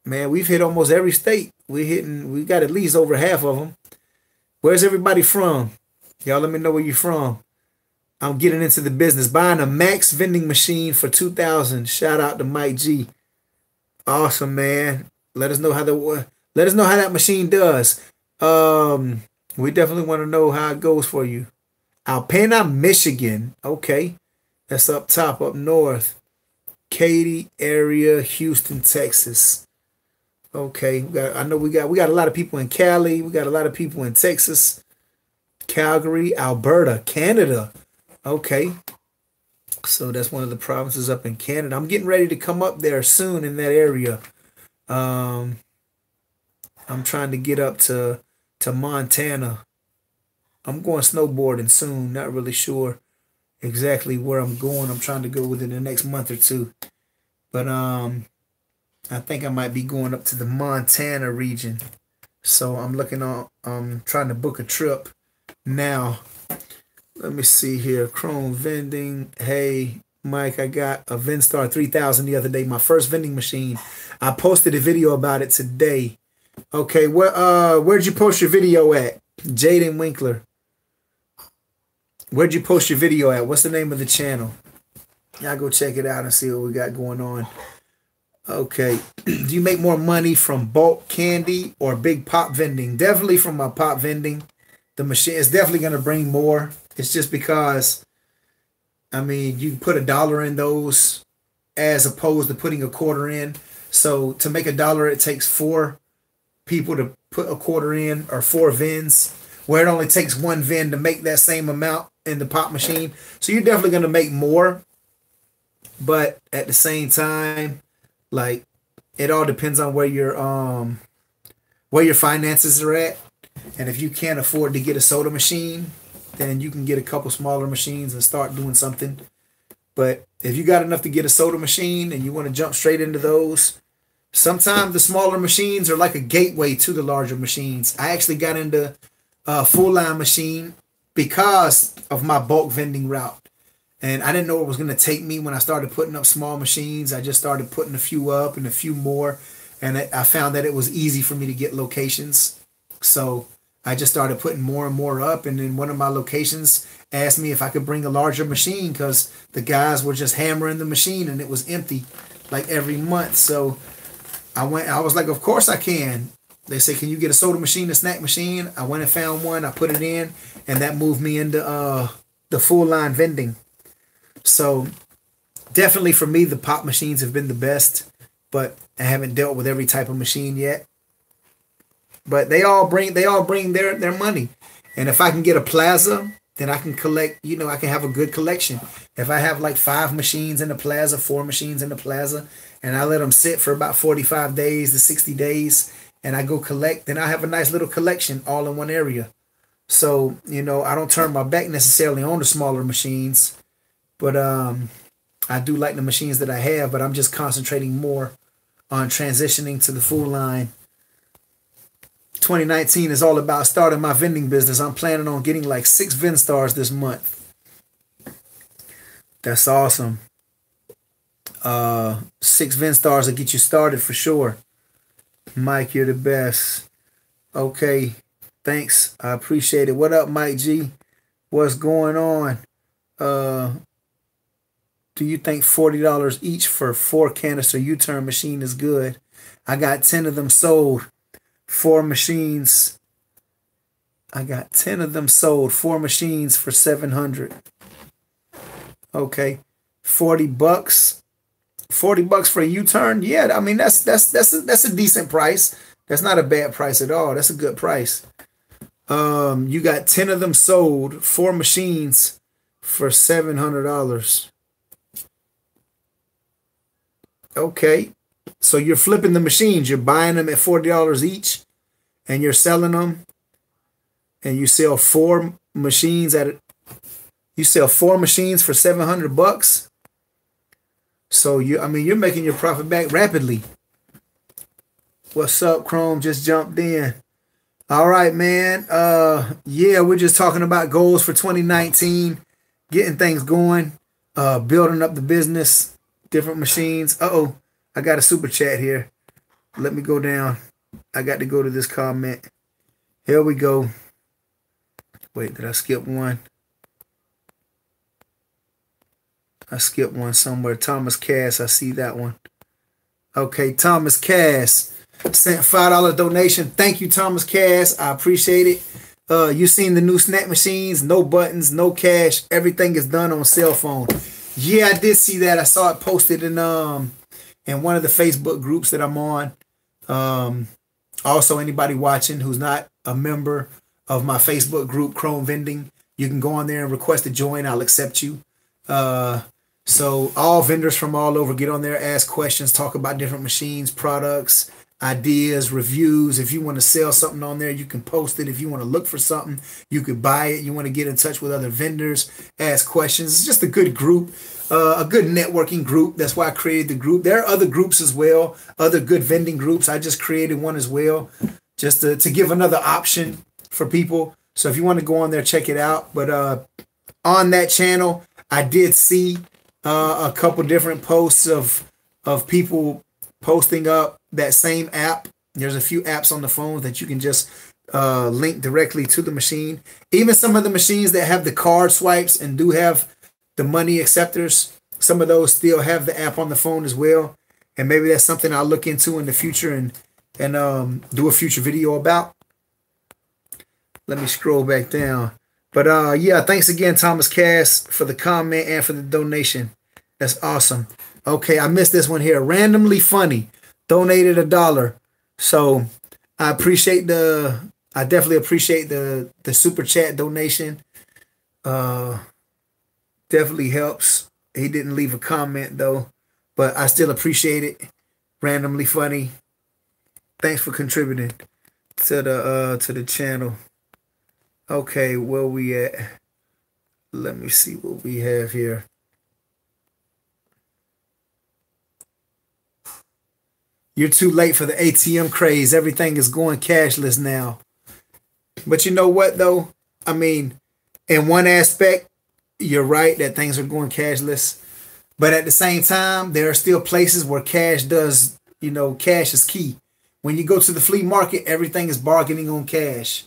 Man, we've hit almost every state. We got at least over half of them. Where's everybody from? Y'all let me know where you're from. I'm getting into the business. Buying a Max vending machine for 2000. Shout out to Mike G. Awesome, man. Let us know how that machine does. We definitely want to know how it goes for you. Alpena, Michigan. Okay. That's up top, up north. Katy area, Houston, Texas. Okay. We got a lot of people in Cali. We got a lot of people in Texas. Calgary, Alberta, Canada. Okay. So that's one of the provinces up in Canada. I'm getting ready to come up there soon in that area. I'm trying to get up to Montana. I'm going snowboarding soon. Not really sure exactly where I'm going. I'm trying to go within the next month or two. But I think I might be going up to the Montana region. So I'm trying to book a trip now. Let me see here. Chrome vending. Hey, Mike, I got a Vendstar 3000 the other day. My first vending machine. I posted a video about it today. Okay, where'd you post your video at? Jaden Winkler. Where'd you post your video at? What's the name of the channel? Y'all go check it out and see what we got going on. Okay. Do you make more money from bulk candy or big pop vending? Definitely from my pop vending. The machine is definitely going to bring more. It's just because, I mean, you can put $1 in those as opposed to putting $0.25 in. So to make $1, it takes 4 people to put $0.25 in, or 4 VINs, where it only takes 1 VIN to make that same amount in the pop machine. So you're definitely going to make more. But at the same time, like, it all depends on where your finances are at. And if you can't afford to get a soda machine, then you can get a couple smaller machines and start doing something. But if you got enough to get a soda machine and you want to jump straight into those, sometimes the smaller machines are like a gateway to the larger machines. I actually got into a full line machine because of my bulk vending route. And I didn't know it was going to take me when I started putting up small machines. I just started putting a few up and a few more. And I found that it was easy for me to get locations. So I just started putting more and more up. And then one of my locations asked me if I could bring a larger machine because the guys were just hammering the machine and it was empty like every month. So I was like, of course I can. They said, can you get a soda machine, a snack machine? I went and found one. I put it in, and that moved me into the full line vending. So definitely for me, the pop machines have been the best, but I haven't dealt with every type of machine yet. But they all bring their money. And if I can get a plaza, then I can collect, I can have a good collection. If I have like 5 machines in the plaza, 4 machines in the plaza, and I let them sit for about 45 days to 60 days, and I go collect, then I have a nice little collection all in one area. So, I don't turn my back necessarily on the smaller machines, but I do like the machines that I have, but I'm just concentrating more on transitioning to the full line. 2019 is all about starting my vending business. I'm planning on getting like 6 Vendstars this month. That's awesome. 6 Vendstars will get you started for sure. Mike, you're the best. Okay, thanks. I appreciate it. What up, Mike G? What's going on? Do you think $40 each for 4 canister U-turn machine is good? I got 10 of them sold. 4 machines. I got 10 of them sold. 4 machines for $700. Okay, $40. $40 for a U-turn. Yeah, I mean that's a decent price. That's not a bad price at all. That's a good price. You got 10 of them sold. 4 machines for $700. Okay. So you're flipping the machines. You're buying them at $40 each, and you're selling them, and you sell 4 machines for $700. So I mean, you're making your profit back rapidly. What's up, Chrome? Just jumped in. All right, man. Yeah, we're just talking about goals for 2019, getting things going, building up the business, different machines. Uh-oh, I got a super chat here. Let me go down. I got to go to this comment. Here we go. Wait, did I skip one? I skipped one somewhere. Thomas Cass, I see that one. Okay, Thomas Cass sent $5 donation. Thank you, Thomas Cass. I appreciate it. You seen the new snack machines? No buttons, no cash. Everything is done on cell phone. Yeah, I did see that. I saw it posted in one of the Facebook groups that I'm on. Also, anybody watching who's not a member of my Facebook group, Chrome Vending, you can go on there and request to join. I'll accept you. So all vendors from all over get on there, ask questions, talk about different machines, products, ideas, reviews. If you want to sell something on there, you can post it. If you want to look for something, you could buy it. You want to get in touch with other vendors, ask questions. It's just a good group, a good networking group. That's why I created the group. There are other groups as well, other good vending groups. I just created one as well, just to give another option for people. So if you want to go on there, check it out. But on that channel, I did see a couple different posts of people posting up that same app. There's a few apps on the phone that you can just link directly to the machine. Even some of the machines that have the card swipes and do have the money acceptors, some of those still have the app on the phone as well. And maybe that's something I'll look into in the future and do a future video about. Let me scroll back down. But yeah, thanks again, Thomas Cass, for the comment and for the donation. That's awesome. Okay, I missed this one here. Randomly Funny donated $1. So I definitely appreciate the super chat donation. Definitely helps. He didn't leave a comment though, but I still appreciate it. Randomly Funny. Thanks for contributing to the channel. Okay, where we at? Let me see what we have here. You're too late for the ATM craze. Everything is going cashless now. But you know what, though? I mean, in one aspect, you're right that things are going cashless. But at the same time, there are still places where cash cash is key. When you go to the flea market, everything is bargaining on cash.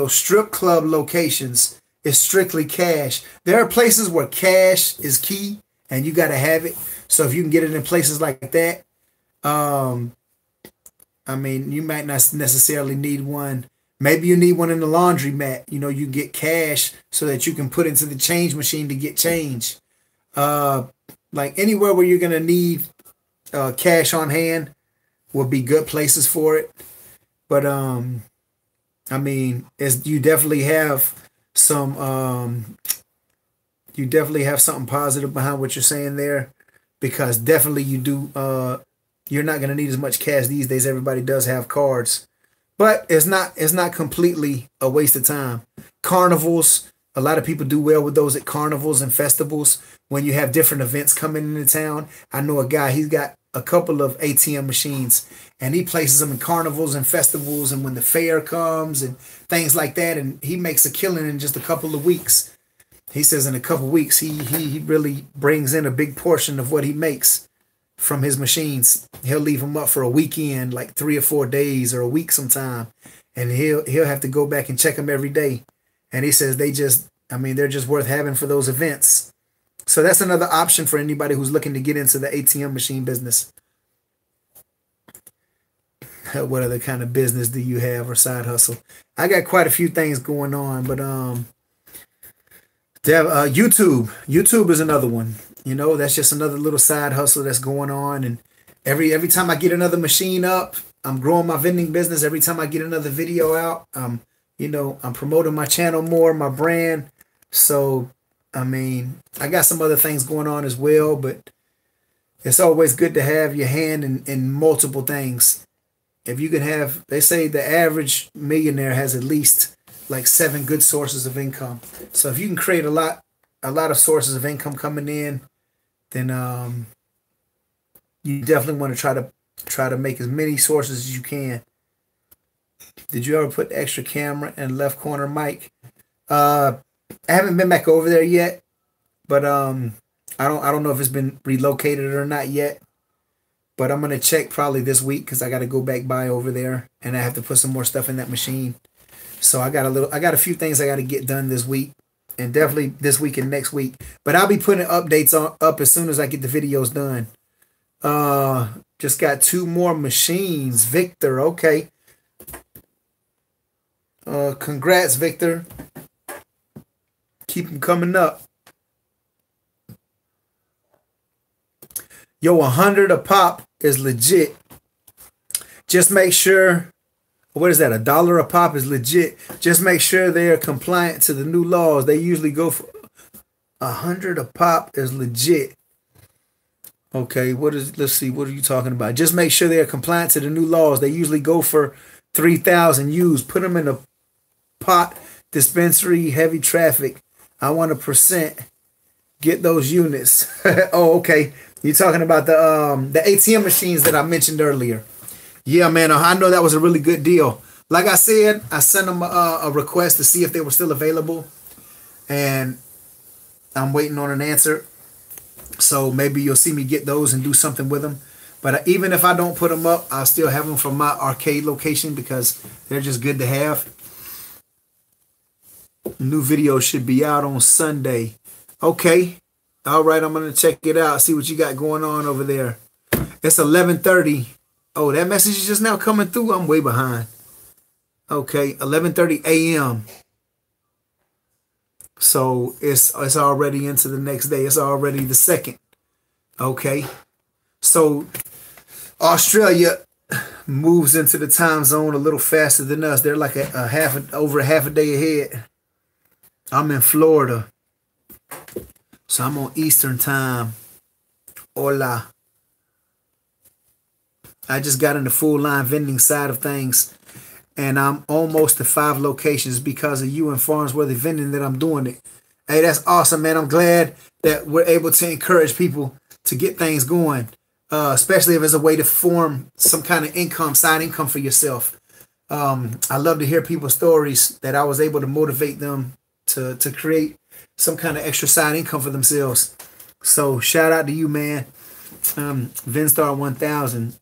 Strip club locations is strictly cash. There are places where cash is key and you got to have it. So if you can get it in places like that, I mean, you might not necessarily need one. Maybe you need one in the laundromat. You get cash so that you can put into the change machine to get change. Like anywhere where you're going to need cash on hand will be good places for it. But, I mean, you definitely have something positive behind what you're saying there, because definitely you're not going to need as much cash these days. Everybody does have cards, but it's not completely a waste of time. Carnivals, a lot of people do well with those at carnivals and festivals when you have different events coming into town. I know a guy, he's got a couple of ATM machines and he places them in carnivals and festivals and when the fair comes and things like that, and he makes a killing in just a couple of weeks. He says in a couple of weeks he really brings in a big portion of what he makes from his machines. He'll leave them up for a weekend, like 3 or 4 days or a week sometime, and he'll have to go back and check them every day. And he says they're just worth having for those events. So that's another option for anybody who's looking to get into the ATM machine business. What other kind of business do you have or side hustle? I got quite a few things going on, but YouTube is another one. That's just another little side hustle that's going on. And every time I get another machine up, I'm growing my vending business. Every time I get another video out, I'm promoting my channel more, my brand. So, I mean, I got some other things going on as well, but it's always good to have your hand in multiple things. If you can have, they say the average millionaire has at least like 7 good sources of income. So if you can create a lot of sources of income coming in, then you definitely want to try to make as many sources as you can. Did you ever put the extra camera in the left corner mic? I haven't been back over there yet, but I don't know if it's been relocated or not yet. But I'm gonna check probably this week because I got to go back by over there and I have to put some more stuff in that machine. So I got a few things I got to get done this week, and definitely this week and next week. But I'll be putting updates up as soon as I get the videos done. Just got 2 more machines, Victor. Okay. Congrats, Victor. Keep them coming up. Yo, 100 a pop is legit. Just make sure, what is that? $1 a pop is legit. Just make sure they're compliant to the new laws. They usually go for 100 a pop is legit. Okay, let's see, what are you talking about? Just make sure they're compliant to the new laws. They usually go for 3,000 used. Put them in a pot dispensary, heavy traffic. I want a percent. Get those units. Oh, okay. You're talking about the ATM machines that I mentioned earlier. Yeah, man, I know that was a really good deal. Like I said, I sent them a request to see if they were still available, and I'm waiting on an answer. So maybe you'll see me get those and do something with them. But even if I don't put them up, I'll still have them from my arcade location because they're just good to have. New video should be out on Sunday. Okay. All right, I'm going to check it out, see what you got going on over there. It's 11:30. Oh, that message is just now coming through. I'm way behind. Okay, 11:30 a.m. So it's already into the next day. It's already the 2nd. Okay. So Australia moves into the time zone a little faster than us. They're like over a half a day ahead. I'm in Florida. So I'm on Eastern time. Hola. I just got in the full line vending side of things. And I'm almost to 5 locations because of you and Farmsworthy Vending that I'm doing it. Hey, that's awesome, man. I'm glad that we're able to encourage people to get things going. Especially if it's a way to form some kind of income, side income for yourself. I love to hear people's stories that I was able to motivate them to create some kind of extra side income for themselves. So shout out to you, man. Vinstar 1000.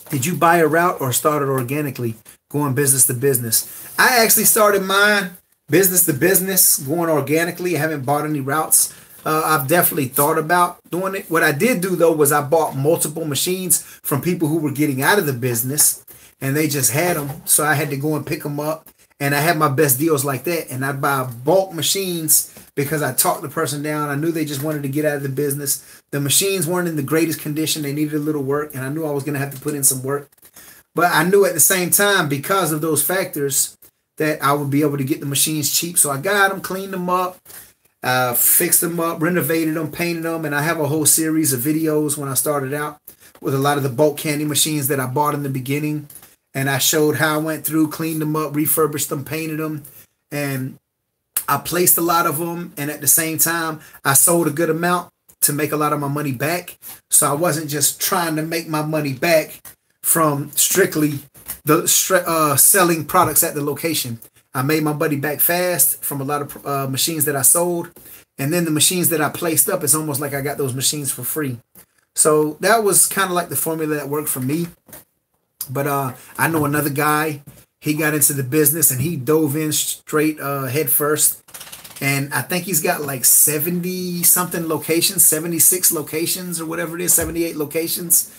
Did you buy a route or start it organically, going business to business? I actually started mine business to business, going organically. I haven't bought any routes. I've definitely thought about doing it. What I did do, though, was I bought multiple machines from people who were getting out of the business, and they just had them. So I had to go and pick them up, and I had my best deals like that. And I'd buy bulk machines because I talked the person down. I knew they just wanted to get out of the business. The machines weren't in the greatest condition. They needed a little work, and I knew I was going to have to put in some work. But I knew at the same time, because of those factors, that I would be able to get the machines cheap. So I got them, cleaned them up, fixed them up, renovated them, painted them, and I have a whole series of videos when I started out with a lot of the bulk candy machines that I bought in the beginning. And I showed how I went through, cleaned them up, refurbished them, painted them, and I placed a lot of them. And at the same time, I sold a good amount to make a lot of my money back. So I wasn't just trying to make my money back from strictly the selling products at the location. I made my money back fast from a lot of machines that I sold. And then the machines that I placed up, it's almost like I got those machines for free. So that was kind of like the formula that worked for me. But I know another guy, he got into the business and he dove in straight head first. And I think he's got like 70 something locations, 76 locations or whatever it is, 78 locations.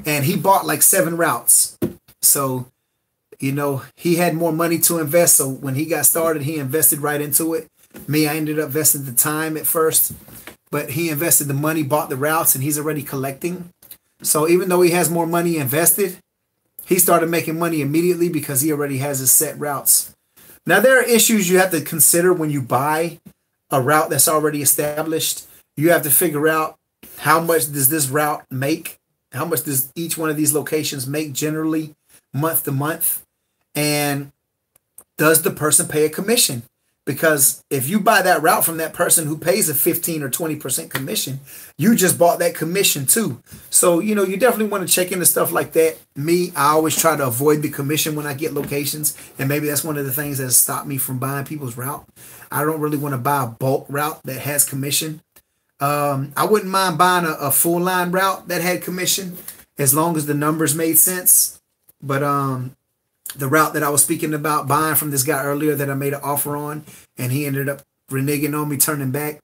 And he bought like 7 routes. So, you know, he had more money to invest. So when he got started, he invested right into it. Me, I ended up investing the time at first. But he invested the money, bought the routes, and he's already collecting. So even though he has more money invested, he started making money immediately because he already has his set routes. Now, there are issues you have to consider when you buy a route that's already established. You have to figure out how much does this route make? How much does each one of these locations make generally month to month? And does the person pay a commission? Because if you buy that route from that person who pays a 15 or 20% commission, you just bought that commission too. So, you know, you definitely want to check into stuff like that. Me, I always try to avoid the commission when I get locations. And maybe that's one of the things that stopped me from buying people's route. I don't really want to buy a bulk route that has commission. I wouldn't mind buying a full line route that had commission as long as the numbers made sense. But the route that I was speaking about buying from this guy earlier that I made an offer on, and he ended up reneging on me, turning back.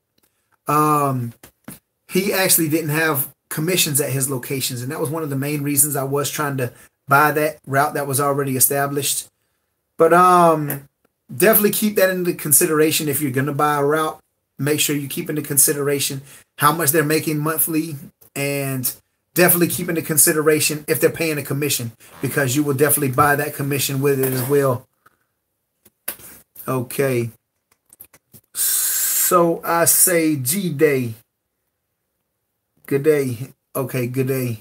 He actually didn't have commissions at his locations, and that was one of the main reasons I was trying to buy that route that was already established. But definitely keep that into consideration if you're going to buy a route. Make sure you keep into consideration how much they're making monthly, and definitely keep into consideration if they're paying a commission, because you will definitely buy that commission with it as well. Okay. So I say G-Day. Good day. Okay, good day.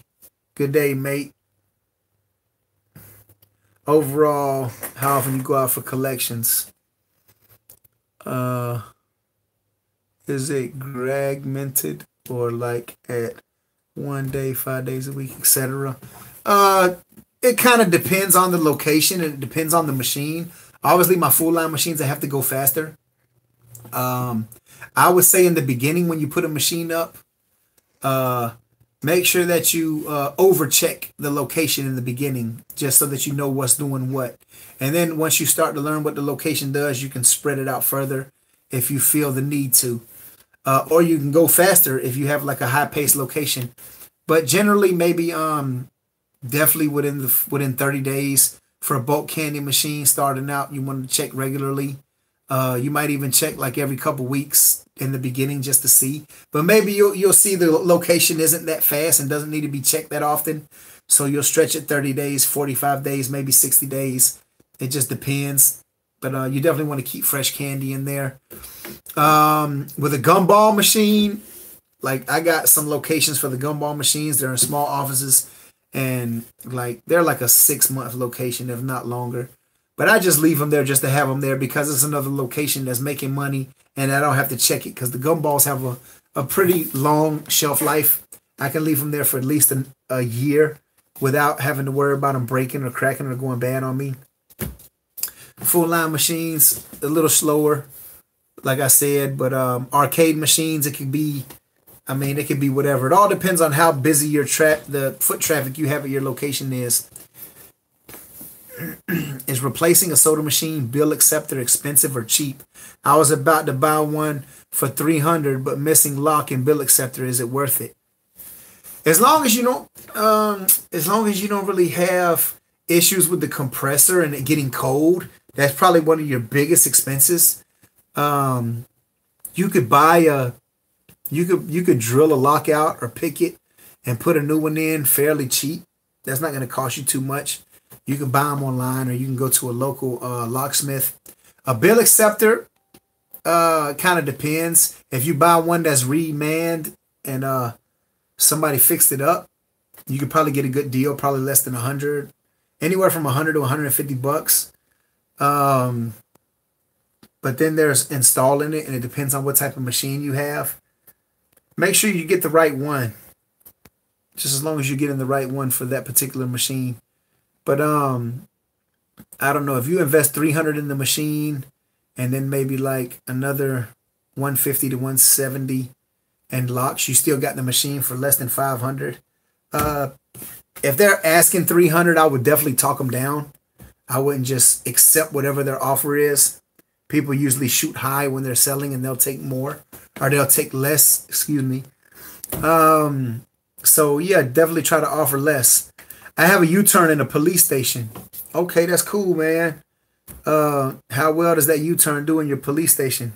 Good day, mate. Overall, how often you go out for collections? Is it fragmented or like at 1 day, 5 days a week, etc.? It kind of depends on the location, and it depends on the machine. Obviously, my full line machines, I have to go faster. I would say in the beginning when you put a machine up, make sure that you overcheck the location in the beginning, just so that you know what's doing what. And then once you start to learn what the location does, you can spread it out further if you feel the need to. Or you can go faster if you have like a high-paced location. But generally, maybe definitely within 30 days for a bulk candy machine starting out, you want to check regularly. You might even check like every couple weeks in the beginning just to see. But maybe you'll see the location isn't that fast and doesn't need to be checked that often. So you'll stretch it 30 days, 45 days, maybe 60 days. It just depends. But you definitely want to keep fresh candy in there. With a gumball machine, like I got some locations for the gumball machines. They're in small offices, and like they're like a 6-month location, if not longer. But I just leave them there just to have them there because it's another location that's making money, and I don't have to check it because the gumballs have a pretty long shelf life. I can leave them there for at least a year without having to worry about them breaking or cracking or going bad on me. Full line machines, a little slower, like I said, but arcade machines, it could be, I mean, it could be whatever. It all depends on how busy the foot traffic you have at your location is. Is replacing a soda machine bill acceptor expensive or cheap? I was about to buy one for $300, but missing lock and bill acceptor. Is it worth it? As long as you don't really have issues with the compressor and it getting cold, that's probably one of your biggest expenses. You could buy you could drill a lockout or pick it and put a new one in fairly cheap. That's not going to cost you too much. You can buy them online, or you can go to a local locksmith. A bill acceptor kind of depends. If you buy one that's remanned and somebody fixed it up, you could probably get a good deal, probably less than 100, anywhere from 100 to 150 bucks. But then there's installing it, and it depends on what type of machine you have. Make sure you get the right one. Just as long as you're getting the right one for that particular machine. But I don't know, if you invest $300 in the machine and then maybe like another 150 to 170 and locks, you still got the machine for less than 500. If they're asking $300, I would definitely talk them down. I wouldn't just accept whatever their offer is. People usually shoot high when they're selling, and they'll take more, or they'll take less, excuse me. So yeah, definitely try to offer less. I have a U-turn in a police station. Okay, that's cool, man. How well does that U-turn do in your police station?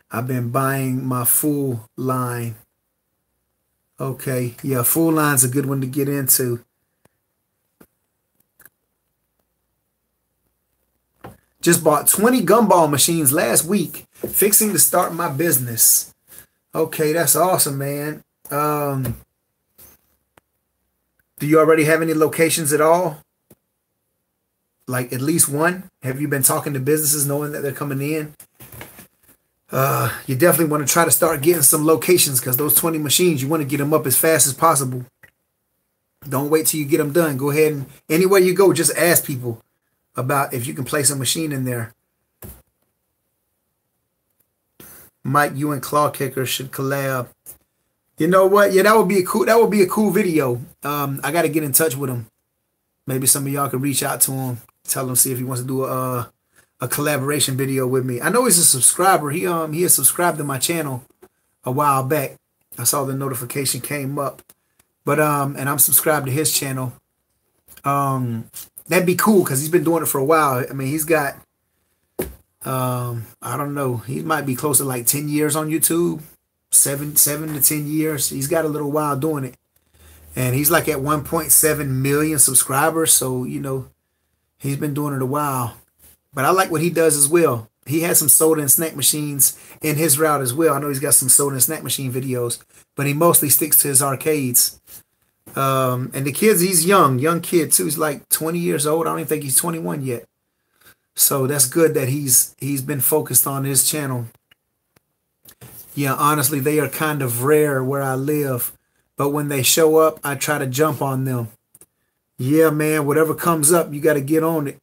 I've been buying my full line. Okay, yeah, full line's a good one to get into. Just bought 20 gumball machines last week, fixing to start my business. Okay, that's awesome, man. Do you already have any locations at all? Like at least one? Have you been talking to businesses knowing that they're coming in? You definitely want to try to start getting some locations, because those 20 machines, you want to get them up as fast as possible. Don't wait till you get them done. Go ahead and anywhere you go, just ask people about if you can place a machine in there. Mike, you and Claw Kicker should collab. You know what? Yeah, that would be a cool video. I got to get in touch with him. Maybe some of y'all could reach out to him, tell him, see if he wants to do a collaboration video with me. I know he's a subscriber. He has subscribed to my channel a while back. I saw the notification came up. But and I'm subscribed to his channel. That'd be cool, because he's been doing it for a while. I mean, he's got I don't know, he might be close to like 10 years on YouTube. 7 to 10 years. He's got a little while doing it. And he's like at 1.7 million subscribers. So, you know, he's been doing it a while. But I like what he does as well. He has some soda and snack machines in his route as well. I know he's got some soda and snack machine videos, but he mostly sticks to his arcades. And the kids, he's young kid too. He's like 20 years old. I don't even think he's 21 yet. So that's good that he's been focused on his channel. Yeah, honestly, they are kind of rare where I live. But when they show up, I try to jump on them. Yeah, man, whatever comes up, you got to get on it.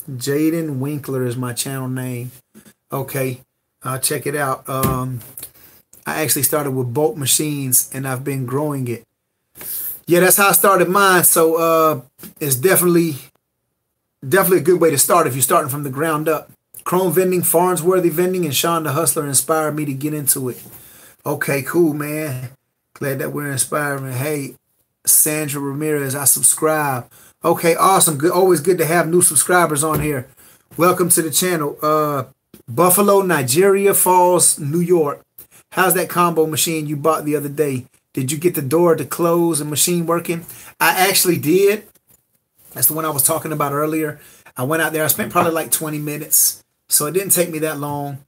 Jaden Winkler is my channel name. Okay, I'll check it out. I actually started with bulk machines, and I've been growing it. Yeah, that's how I started mine. So it's definitely a good way to start if you're starting from the ground up. Chrome Vending, Farnsworthy Vending, and Sean the Hustler inspired me to get into it. Okay, cool, man. Glad that we're inspiring. Hey, Sandra Ramirez, I subscribe. Okay, awesome. Good. Always good to have new subscribers on here. Welcome to the channel. Buffalo, Nigeria Falls, New York. How's that combo machine you bought the other day? Did you get the door to close and machine working? I actually did. That's the one I was talking about earlier. I went out there. I spent probably like 20 minutes. So it didn't take me that long.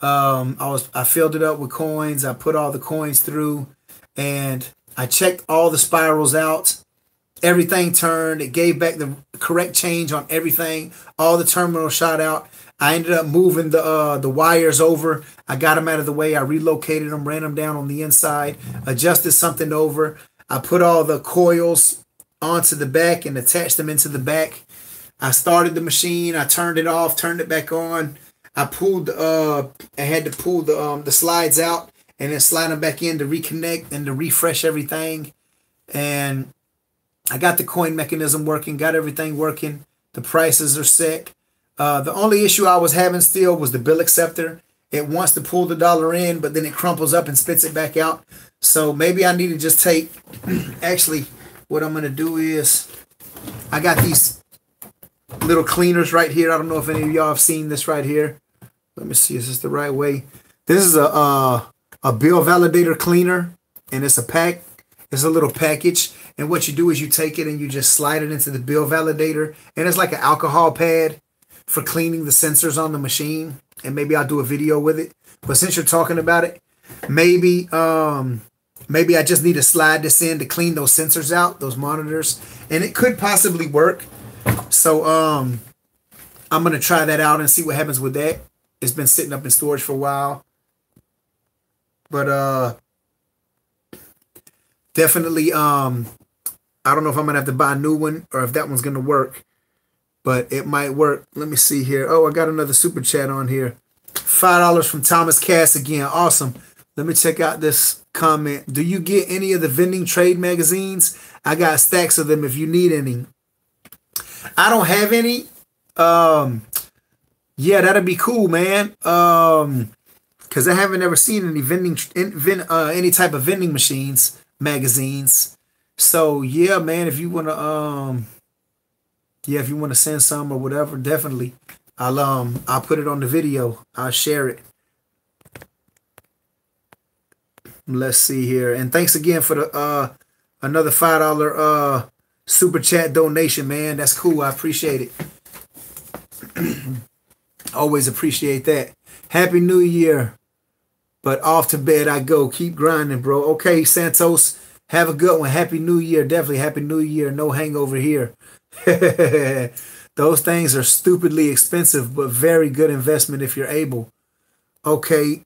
I filled it up with coins. I put all the coins through, and I checked all the spirals out. Everything turned. It gave back the correct change on everything. All the terminals shot out. I ended up moving the wires over. I got them out of the way. I relocated them, ran them down on the inside, adjusted something over. I put all the coils onto the back and attached them into the back. I started the machine. I turned it off, turned it back on. I pulled, I had to pull the slides out and then slide them back in to reconnect and to refresh everything. And I got the coin mechanism working, got everything working. The prices are set. The only issue I was having still was the bill acceptor. It wants to pull the dollar in, but then it crumples up and spits it back out. So maybe I need to just take, actually, what I'm going to do is, I got these little cleaners right here. I don't know if any of y'all have seen this right here. Let me see, is this the right way? This is a bill validator cleaner, and it's a pack. It's a little package, and what you do is you take it and you just slide it into the bill validator, and it's like an alcohol pad for cleaning the sensors on the machine. And maybe I'll do a video with it. But since you're talking about it, maybe I just need to slide this in to clean those sensors out, those monitors, and it could possibly work. So I'm gonna try that out and see what happens with that. It's been sitting up in storage for a while, but definitely I don't know if I'm gonna have to buy a new one or if that one's gonna work, but it might work. Let me see here. Oh, I got another super chat on here. $5 from Thomas Cass again. Awesome. Let me check out this comment. Do you get any of the vending trade magazines? I got stacks of them if you need any. I don't have any. Yeah, that'd be cool, man. Because I haven't ever seen any any type of vending machines magazines. So yeah, man, if you wanna if you wanna send some or whatever, definitely. I'll put it on the video. I'll share it. Let's see here. And thanks again for the another $5 super chat donation, man. That's cool. I appreciate it. Always appreciate that. Happy New Year. But off to bed I go. Keep grinding, bro. Okay, Santos. Have a good one. Happy New Year. Definitely Happy New Year. No hangover here. Those things are stupidly expensive, but very good investment if you're able. Okay,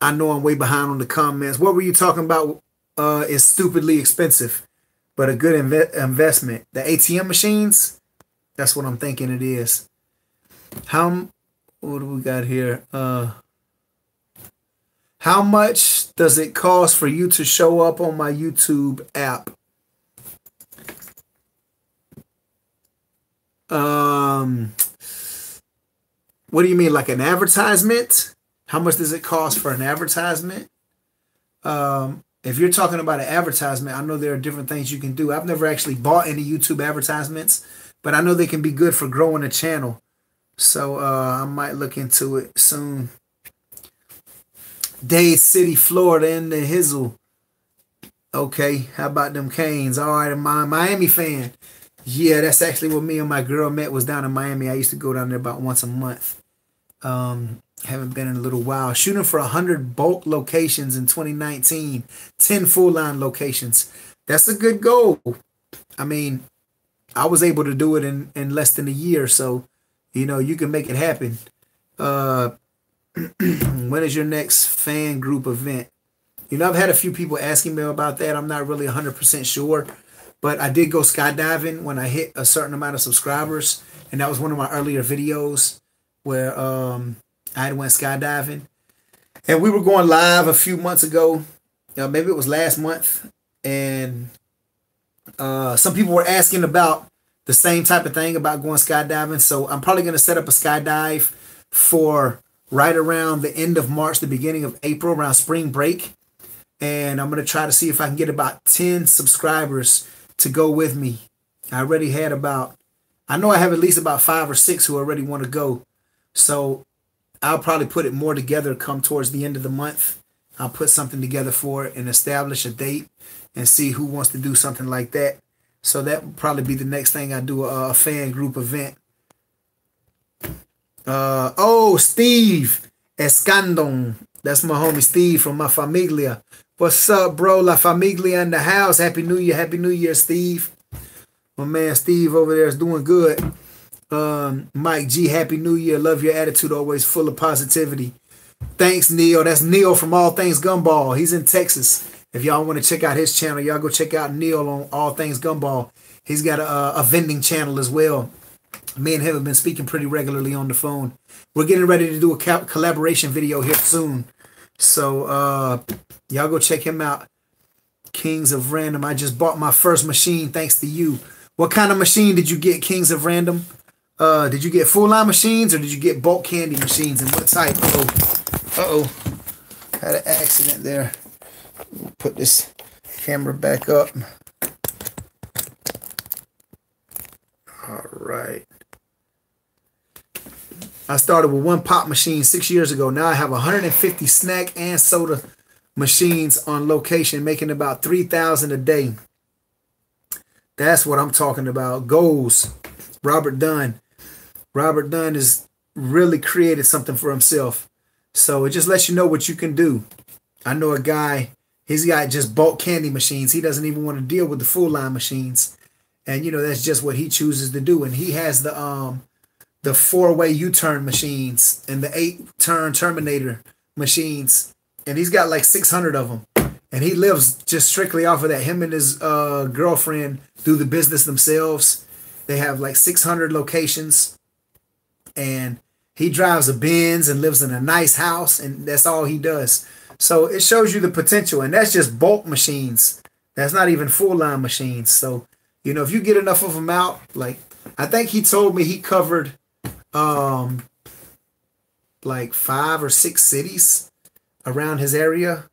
I know I'm way behind on the comments. What were you talking about? Is stupidly expensive, but a good investment. The ATM machines. That's what I'm thinking it is. How? What do we got here? How much does it cost for you to show up on my YouTube app? What do you mean, like an advertisement? How much does it cost for an advertisement? If you're talking about an advertisement, I know there are different things you can do. I've never actually bought any YouTube advertisements, but I know they can be good for growing a channel. So I might look into it soon. Dade City, Florida in the hizzle. Okay, how about them Canes? All right, I'm a Miami fan. Yeah, that's actually what me and my girl met, was down in Miami. I used to go down there about once a month. Haven't been in a little while. Shooting for 100 bulk locations in 2019. 10 full line locations. That's a good goal. I mean, I was able to do it in less than a year. So, you know, you can make it happen. When is your next fan group event? You know, I've had a few people asking me about that. I'm not really 100% sure. But I did go skydiving when I hit a certain amount of subscribers. And that was one of my earlier videos where I had went skydiving. And we were going live a few months ago. Maybe it was last month. And some people were asking about the same type of thing about going skydiving. So I'm probably going to set up a skydive for right around the end of March, the beginning of April, around spring break. And I'm going to try to see if I can get about 10 subscribers to go with me. I already had I know I have at least about 5 or 6 who already want to go. So I'll probably put it more together come towards the end of the month. I'll put something together for it and establish a date and see who wants to do something like that. So that will probably be the next thing I do, a fan group event. Steve Escandon. That's my homie Steve from my familia. What's up, bro? La Familia in the house. Happy New Year. Happy New Year, Steve. My man Steve over there is doing good. Mike G, Happy New Year. Love your attitude, always full of positivity. Thanks, Neil. That's Neil from All Things Gumball. He's in Texas. If y'all want to check out his channel, y'all go check out Neil on All Things Gumball. He's got a vending channel as well. Me and him have been speaking pretty regularly on the phone. We're getting ready to do a collaboration video here soon. So y'all go check him out. Kings of Random. I just bought my first machine thanks to you. What kind of machine did you get, Kings of Random? Did you get full line machines or did you get bulk candy machines? And what type? Uh-oh. Had an accident there. Put this camera back up. All right. I started with one pop machine 6 years ago. Now I have 150 snack and soda machines on location, making about 3,000 a day. That's what I'm talking about. Goals. Robert Dunn. Robert Dunn has really created something for himself. So it just lets you know what you can do. I know a guy, he's got just bulk candy machines. He doesn't even want to deal with the full line machines. And, you know, that's just what he chooses to do. And he has the 4-way U-turn machines and the 8-turn Terminator machines. And he's got like 600 of them. And he lives just strictly off of that. Him and his girlfriend do the business themselves. They have like 600 locations. And he drives a Benz and lives in a nice house. And that's all he does. So it shows you the potential. And that's just bulk machines. That's not even full line machines. So, you know, if you get enough of them out, like, I think he told me he covered like 5 or 6 cities around his area.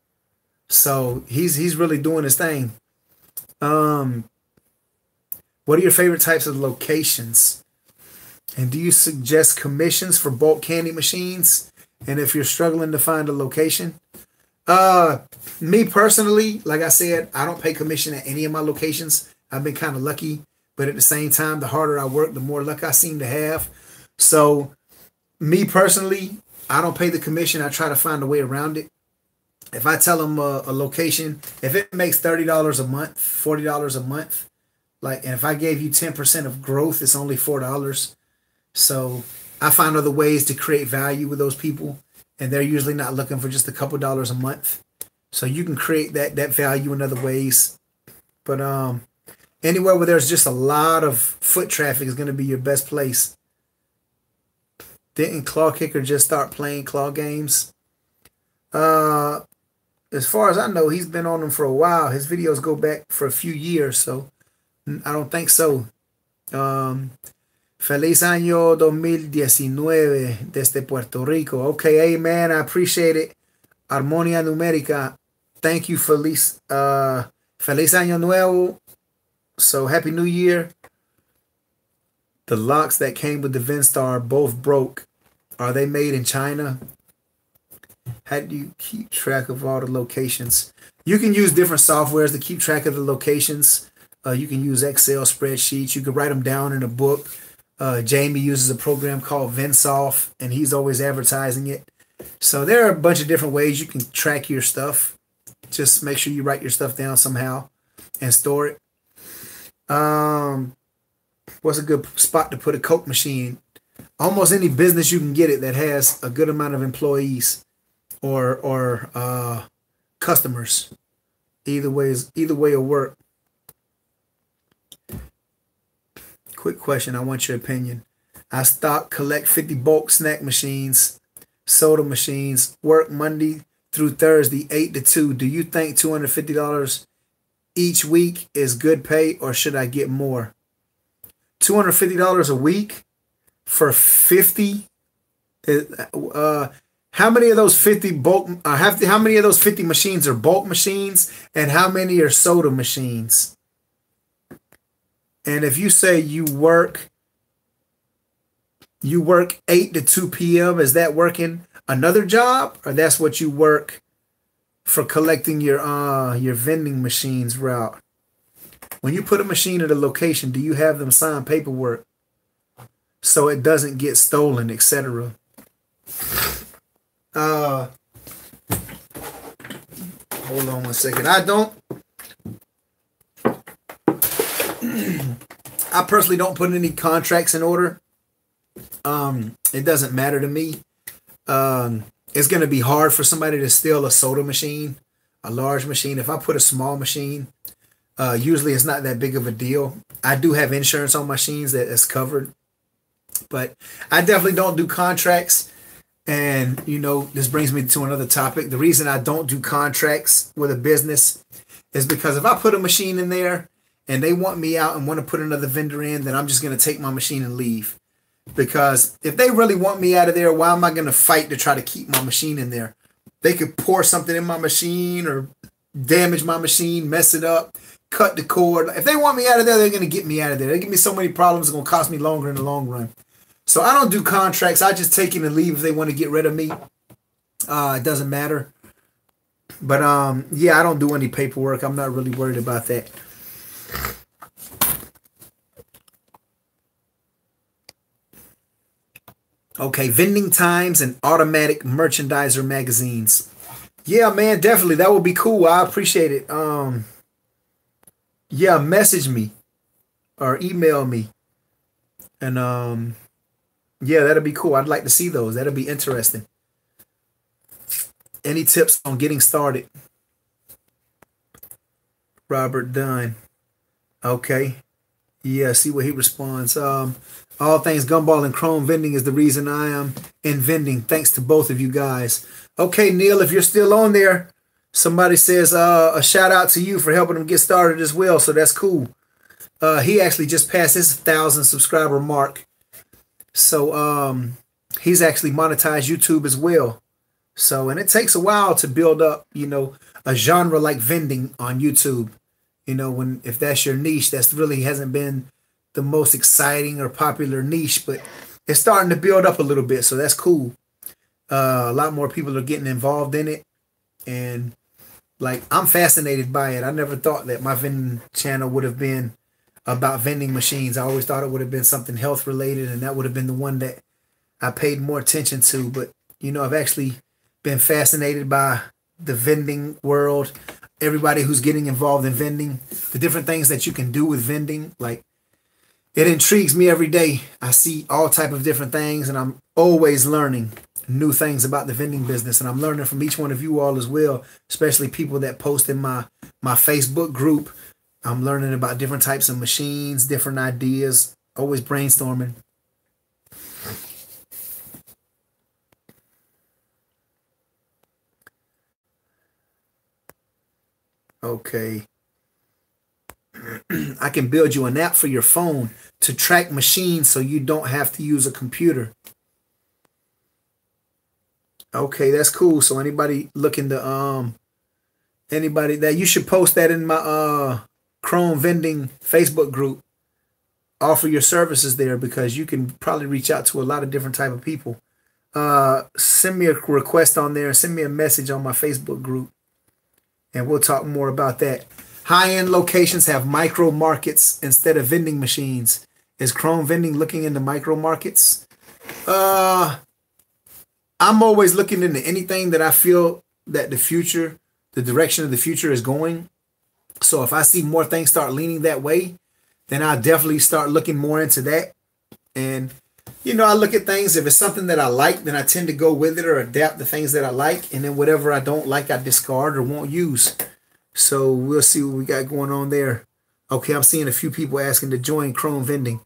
So he's really doing his thing. What are your favorite types of locations? And do you suggest commissions for bulk candy machines? And if you're struggling to find a location? Me personally, like I said, I don't pay commission at any of my locations. I've been kind of lucky. But at the same time, the harder I work, the more luck I seem to have. So me personally, I don't pay the commission. I try to find a way around it. If I tell them a location, if it makes $30 a month, $40 a month, Like, and if I gave you 10% of growth, it's only $4. So I find other ways to create value with those people, and they're usually not looking for just a couple dollars a month. So you can create that value in other ways. But anywhere where there's just a lot of foot traffic is going to be your best place. Didn't Claw Kicker just start playing claw games? As far as I know, he's been on them for a while. His videos go back for a few years, so I don't think so. Feliz año 2019 desde Puerto Rico. Okay, hey man, I appreciate it. Armonia Numérica. Thank you, Feliz. Feliz año nuevo. So happy New Year. The locks that came with the Vinstar both broke. Are they made in China? How do you keep track of all the locations? You can use different softwares to keep track of the locations. You can use Excel spreadsheets. You can write them down in a book. Jamie uses a program called Vinsoft, and he's always advertising it. So there are a bunch of different ways you can track your stuff. Just make sure you write your stuff down somehow and store it. What's a good spot to put a Coke machine? Almost any business you can get it that has a good amount of employees or customers. Either way will work. Quick question. I want your opinion. I collect 50 bulk snack machines, soda machines, work Monday through Thursday, 8 to 2. Do you think $250 each week is good pay, or should I get more? $250 a week for 50? How many of those 50 bulk? How many of those 50 machines are bulk machines, and how many are soda machines? And if you say you work 8 to 2 p.m., is that working another job, or that's what you work for collecting your vending machines route? When you put a machine at a location, do you have them sign paperwork so it doesn't get stolen, etc.? Hold on one second. I personally don't put any contracts in order. It doesn't matter to me. It's going to be hard for somebody to steal a soda machine, a large machine. If I put a small machine, usually it's not that big of a deal. I do have insurance on machines that is covered, but I definitely don't do contracts. And, this brings me to another topic. The reason I don't do contracts with a business is because if I put a machine in there and they want me out and want to put another vendor in, then I'm just going to take my machine and leave. Because if they really want me out of there, why am I going to fight to try to keep my machine in there? They could pour something in my machine or damage my machine, mess it up, cut the cord. If they want me out of there, they're going to get me out of there. They give me so many problems, it's going to cost me longer in the long run. So I don't do contracts. I just take it and leave if they want to get rid of me. It doesn't matter. But yeah, I don't do any paperwork. I'm not really worried about that. Okay, vending times and automatic merchandiser magazines. Yeah, man, definitely. That would be cool. I appreciate it. Yeah, message me or email me. And yeah, that'll be cool. I'd like to see those. That'll be interesting. Any tips on getting started? Robert Dunn. Okay. Yeah, see what he responds. All things Gumball and Chrome vending is the reason I am in vending. Thanks to both of you guys. Okay, Neil, if you're still on there, somebody says a shout out to you for helping him get started as well. So that's cool. He actually just passed his 1,000 subscriber mark. So he's actually monetized YouTube as well. So, and it takes a while to build up, a genre like vending on YouTube. If that's your niche, that's really hasn't been the most exciting or popular niche, but it's starting to build up a little bit. So that's cool. A lot more people are getting involved in it. And I'm fascinated by it. I never thought that my vending channel would have been about vending machines. I always thought it would have been something health related, and that would have been the one that I paid more attention to. But, I've actually been fascinated by the vending world. everybody who's getting involved in vending, the different things that you can do with vending. Like, it intrigues me every day. I see all type of different things, and I'm always learning new things about the vending business, and I'm learning from each one of you all as well, especially people that post in my Facebook group. I'm learning about different types of machines, different ideas, always brainstorming. Okay. I can build you an app for your phone to track machines so you don't have to use a computer. Okay, that's cool. So anybody looking to anybody that, you should post that in my Chrome Vending Facebook group. Offer your services there, because you can probably reach out to a lot of different type of people. Send me a request on there, send me a message on my Facebook group, and we'll talk more about that. High-end locations have micro markets instead of vending machines. Is Chrome Vending looking into micro markets? I'm always looking into anything that I feel that the direction of the future is going. So if I see more things start leaning that way, then I'll definitely start looking more into that. And, I look at things. If it's something that I like, then I tend to go with it or adapt the things that I like. And then whatever I don't like, I discard or won't use. So we'll see what we got going on there. Okay, I'm seeing a few people asking to join Chrome Vending,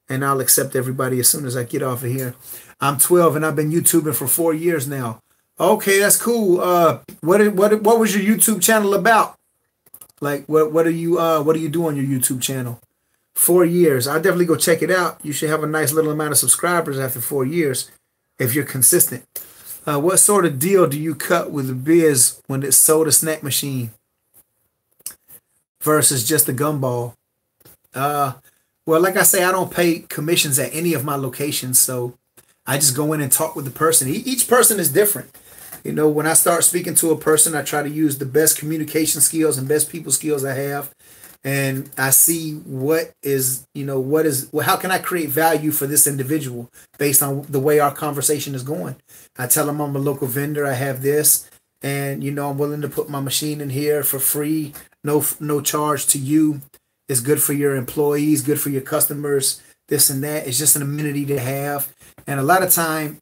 and I'll accept everybody as soon as I get off of here. I'm 12 and I've been YouTubing for 4 years now. Okay, that's cool. What was your YouTube channel about? Like, what do you do on your YouTube channel? 4 years. I'll definitely go check it out. You should have a nice little amount of subscribers after 4 years if you're consistent. What sort of deal do you cut with the biz when it's soda snack machine versus just a gumball? Well, like I say, I don't pay commissions at any of my locations, so I just go in and talk with the person. Each person is different. When I start speaking to a person, I try to use the best communication skills and best people skills I have. And I see how can I create value for this individual based on the way our conversation is going. I tell them I'm a local vendor. I have this, and I'm willing to put my machine in here for free, no charge to you. It's good for your employees, good for your customers, this and that. It's just an amenity to have. And a lot of time,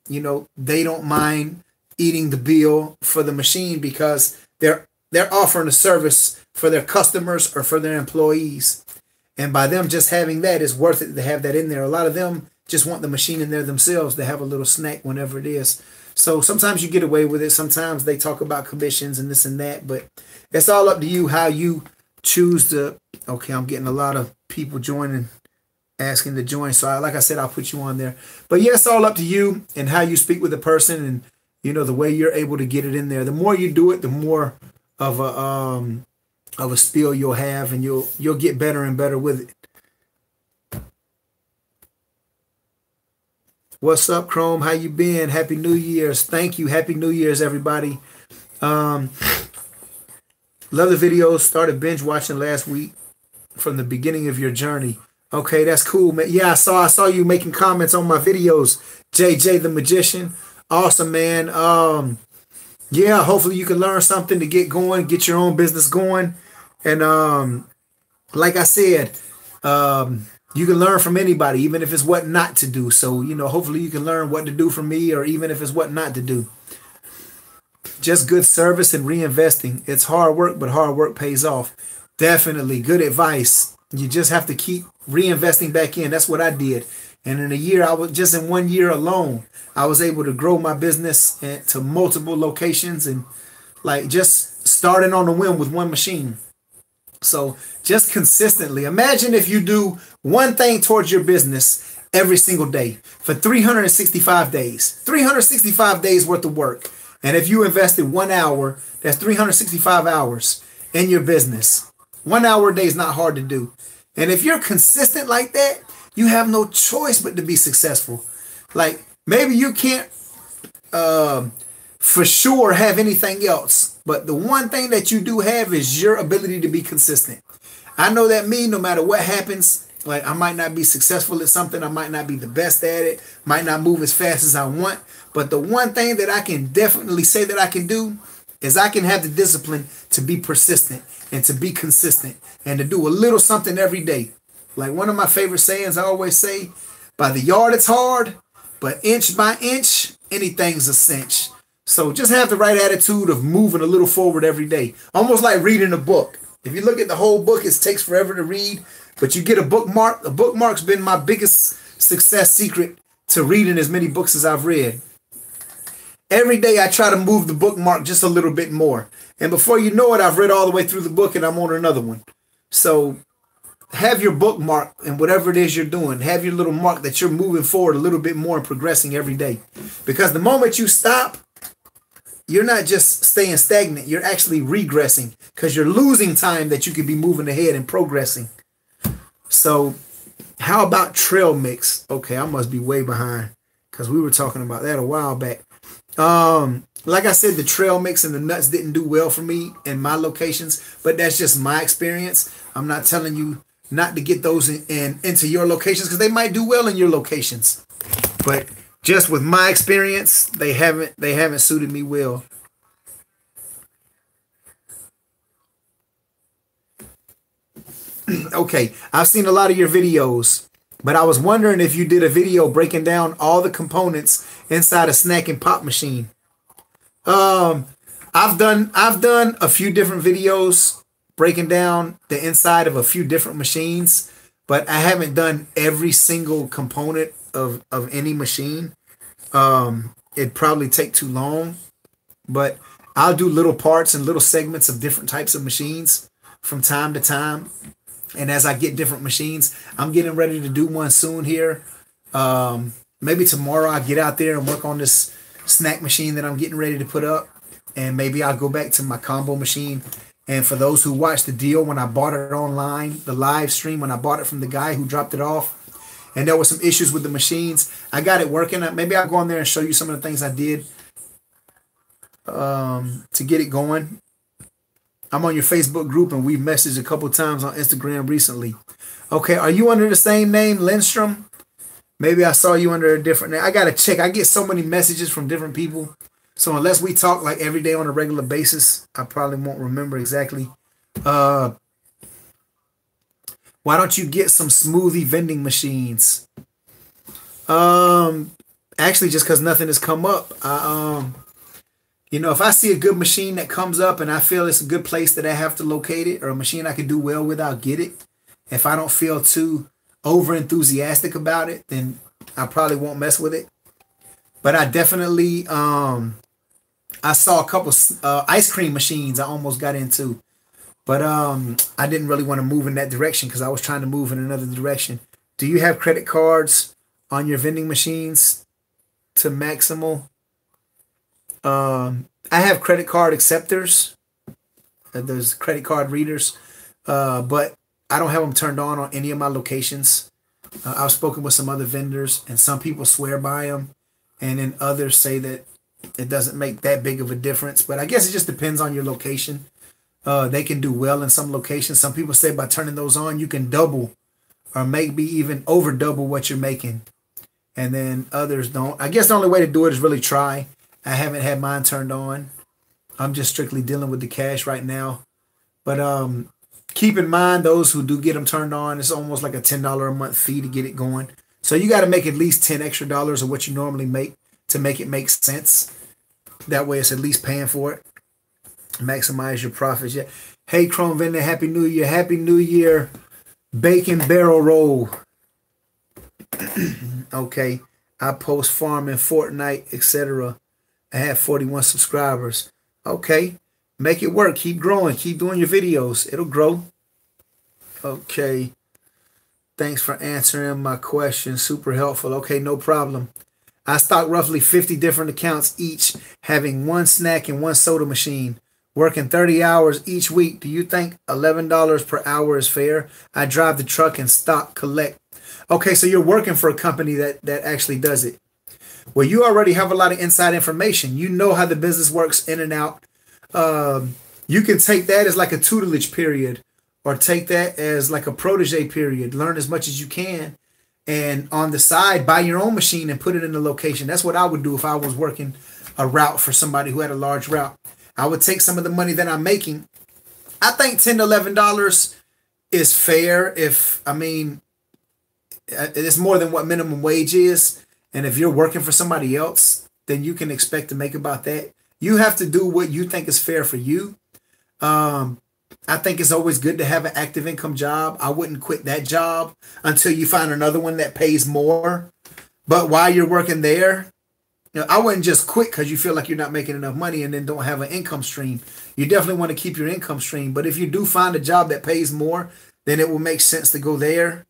they don't mind eating the bill for the machine because they're offering a service for their customers or for their employees. And by them just having that, it's worth it to have that in there. A lot of them just want the machine in there themselves to have a little snack whenever it is. So sometimes you get away with it. Sometimes they talk about commissions and this and that, but it's all up to you how you choose to. Okay, I'm getting a lot of people joining, asking to join. So like I said, I'll put you on there. But yeah, it's all up to you and how you speak with the person and, the way you're able to get it in there. The more you do it, the more of a spiel you'll have, and you'll get better and better with it. What's up, Chrome? How you been? Happy New Year's. Thank you. Happy New Year's, everybody. Love the videos. Started binge watching last week from the beginning of your journey. Okay, that's cool, man. Yeah, I saw you making comments on my videos. JJ the Magician. Awesome, man. Yeah, hopefully you can learn something to get going, get your own business going. And like I said, you can learn from anybody, even if it's what not to do. So, hopefully you can learn what to do from me, or even if it's what not to do. Just good service and reinvesting. It's hard work, but hard work pays off. Definitely. Good advice. You just have to keep reinvesting back in. That's what I did. And in a year, in 1 year alone, I was able to grow my business to multiple locations, and like just starting on a whim with one machine. So just consistently, imagine if you do one thing towards your business every single day for 365 days, 365 days worth of work. And if you invested 1 hour, that's 365 hours in your business. 1 hour a day is not hard to do. And if you're consistent like that, you have no choice but to be successful. Like, maybe you can't for sure have anything else, but the one thing that you do have is your ability to be consistent. I know that no matter what happens, like I might not be successful at something, I might not be the best at it, might not move as fast as I want, but the one thing that I can definitely say that I can do is I can have the discipline to be persistent and to be consistent and to do a little something every day. Like one of my favorite sayings I always say, by the yard it's hard, but inch by inch, anything's a cinch. So just have the right attitude of moving a little forward every day. Almost like reading a book. If you look at the whole book, it takes forever to read, but you get a bookmark. A bookmark's been my biggest success secret to reading as many books as I've read. Every day I try to move the bookmark just a little bit more. And before you know it, I've read all the way through the book and I'm on another one. So have your bookmark and whatever it is you're doing, have your little mark that you're moving forward a little bit more and progressing every day. Because the moment you stop, you're not just staying stagnant, you're actually regressing because you're losing time that you could be moving ahead and progressing. So how about trail mix? Okay, I must be way behind because we were talking about that a while back. Like I said, the trail mix and the nuts didn't do well for me in my locations, but that's just my experience. I'm not telling you not to get those into your locations because they might do well in your locations. But just with my experience, they haven't suited me well. Okay, I've seen a lot of your videos, but I was wondering if you did a video breaking down all the components inside a snack and pop machine. I've done a few different videos breaking down the inside of a few different machines, but I haven't done every single component of any machine. It'd probably take too long, but I'll do little parts and little segments of different types of machines from time to time. And as I get different machines, I'm getting ready to do one soon here. Maybe tomorrow I'll get out there and work on this snack machine that I'm getting ready to put up. And maybe I'll go back to my combo machine. And for those who watched the deal when I bought it online, the live stream when I bought it from the guy who dropped it off, and there were some issues with the machines, I got it working. Maybe I'll go on there and show you some of the things I did to get it going. I'm on your Facebook group and we've messaged a couple times on Instagram recently. Okay, are you under the same name, Lindstrom? Maybe I saw you under a different name. I got to check. I get so many messages from different people. So unless we talk like every day on a regular basis, I probably won't remember exactly. Why don't you get some smoothie vending machines? Actually, just because nothing has come up. You know, if I see a good machine that comes up and I feel it's a good place that I have to locate it, or a machine I can do well with, I'll get it. If I don't feel too over enthusiastic about it, then I probably won't mess with it. But I definitely, I saw a couple ice cream machines I almost got into. But I didn't really want to move in that direction because I was trying to move in another direction. Do you have credit cards on your vending machines to maximal? I have credit card acceptors. There's credit card readers, but I don't have them turned on any of my locations. I've spoken with some other vendors, and some people swear by them, and then others say that it doesn't make that big of a difference. But I guess it just depends on your location. They can do well in some locations. Some people say by turning those on, you can double or maybe even over double what you're making. And then others don't. I guess the only way to do it is really try. I haven't had mine turned on. I'm just strictly dealing with the cash right now. But keep in mind, those who do get them turned on, it's almost like a $10 a month fee to get it going. So you got to make at least $10 extra of what you normally make to make it make sense. That way it's at least paying for it. Maximize your profits. Yeah. Hey, Chrome Vending, Happy New Year. Happy New Year. Bacon barrel roll. Okay. I post farming, Fortnite, etc. I have 41 subscribers. Okay. Make it work. Keep growing. Keep doing your videos. It'll grow. Okay. Thanks for answering my question. Super helpful. Okay, no problem. I stock roughly 50 different accounts each, having one snack and one soda machine. Working 30 hours each week. Do you think $11 per hour is fair? I drive the truck and stock collect. Okay, so you're working for a company that actually does it. Well, you already have a lot of inside information. You know how the business works in and out. You can take that as like a tutelage period, or take that as like a protege period. Learn as much as you can. And on the side, buy your own machine and put it in the location. That's what I would do if I was working a route for somebody who had a large route. I would take some of the money that I'm making. I think $10 to $11 is fair. If, I mean, it's more than what minimum wage is. And if you're working for somebody else, then you can expect to make about that. You have to do what you think is fair for you. I think it's always good to have an active income job. I wouldn't quit that job until you find another one that pays more. But while you're working there, I wouldn't just quit because you feel like you're not making enough money and then don't have an income stream. You definitely want to keep your income stream. But if you do find a job that pays more, then it will make sense to go there.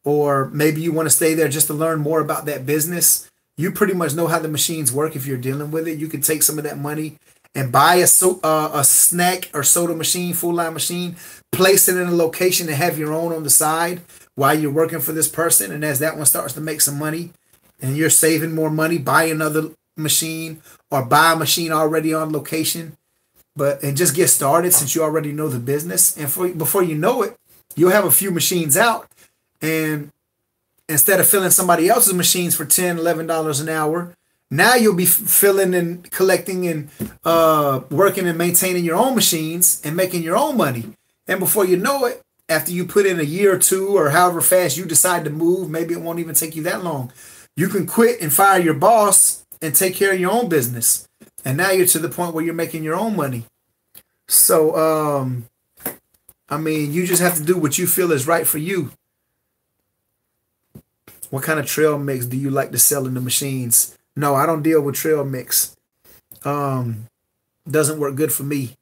Or maybe you want to stay there just to learn more about that business. You pretty much know how the machines work if you're dealing with it. You can take some of that money and buy a snack or soda machine, full line machine, place it in a location and have your own on the side while you're working for this person. And as that one starts to make some money and you're saving more money, buy another machine or buy a machine already on location. And just get started since you already know the business. And before you know it, you'll have a few machines out. And instead of filling somebody else's machines for $10, $11 an hour, now you'll be filling and collecting and working and maintaining your own machines and making your own money. And before you know it, after you put in a year or two or however fast you decide to move, maybe it won't even take you that long. You can quit and fire your boss and take care of your own business. And now you're to the point where you're making your own money. So, I mean, you just have to do what you feel is right for you. What kind of trail mix do you like to sell in the machines? No, I don't deal with trail mix. Doesn't work good for me.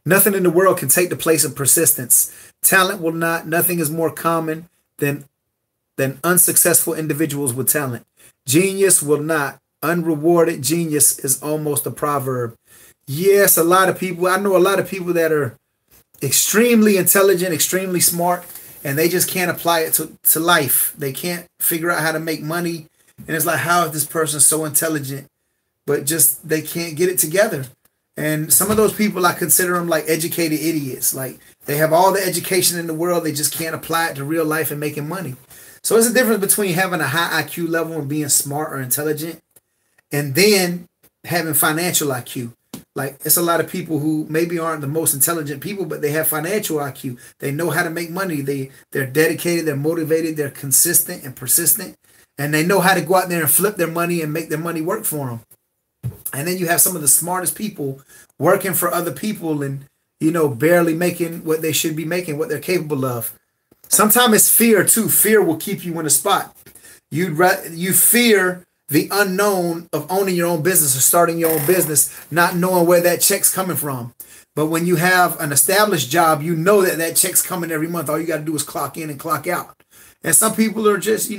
Nothing in the world can take the place of persistence. Talent will not. Nothing is more common than unsuccessful individuals with talent. Genius will not. Unrewarded genius is almost a proverb. Yes, a lot of people. I know a lot of people that are extremely intelligent, extremely smart, and they just can't apply it to life. They can't figure out how to make money. And it's like, how is this person so intelligent, but just they can't get it together? And some of those people, I consider them like educated idiots. Like they have all the education in the world. They just can't apply it to real life and making money. So there's a difference between having a high IQ level and being smart or intelligent and then having financial IQ. Like it's a lot of people who maybe aren't the most intelligent people, but they have financial IQ. They know how to make money. They're dedicated. They're motivated. They're consistent and persistent. And they know how to go out there and flip their money and make their money work for them. And then you have some of the smartest people working for other people and, barely making what they should be making, what they're capable of. Sometimes it's fear too. Fear will keep you in a spot. You fear the unknown of owning your own business or starting your own business, not knowing where that check's coming from. But when you have an established job, you know that check's coming every month. All you got to do is clock in and clock out. And some people are just,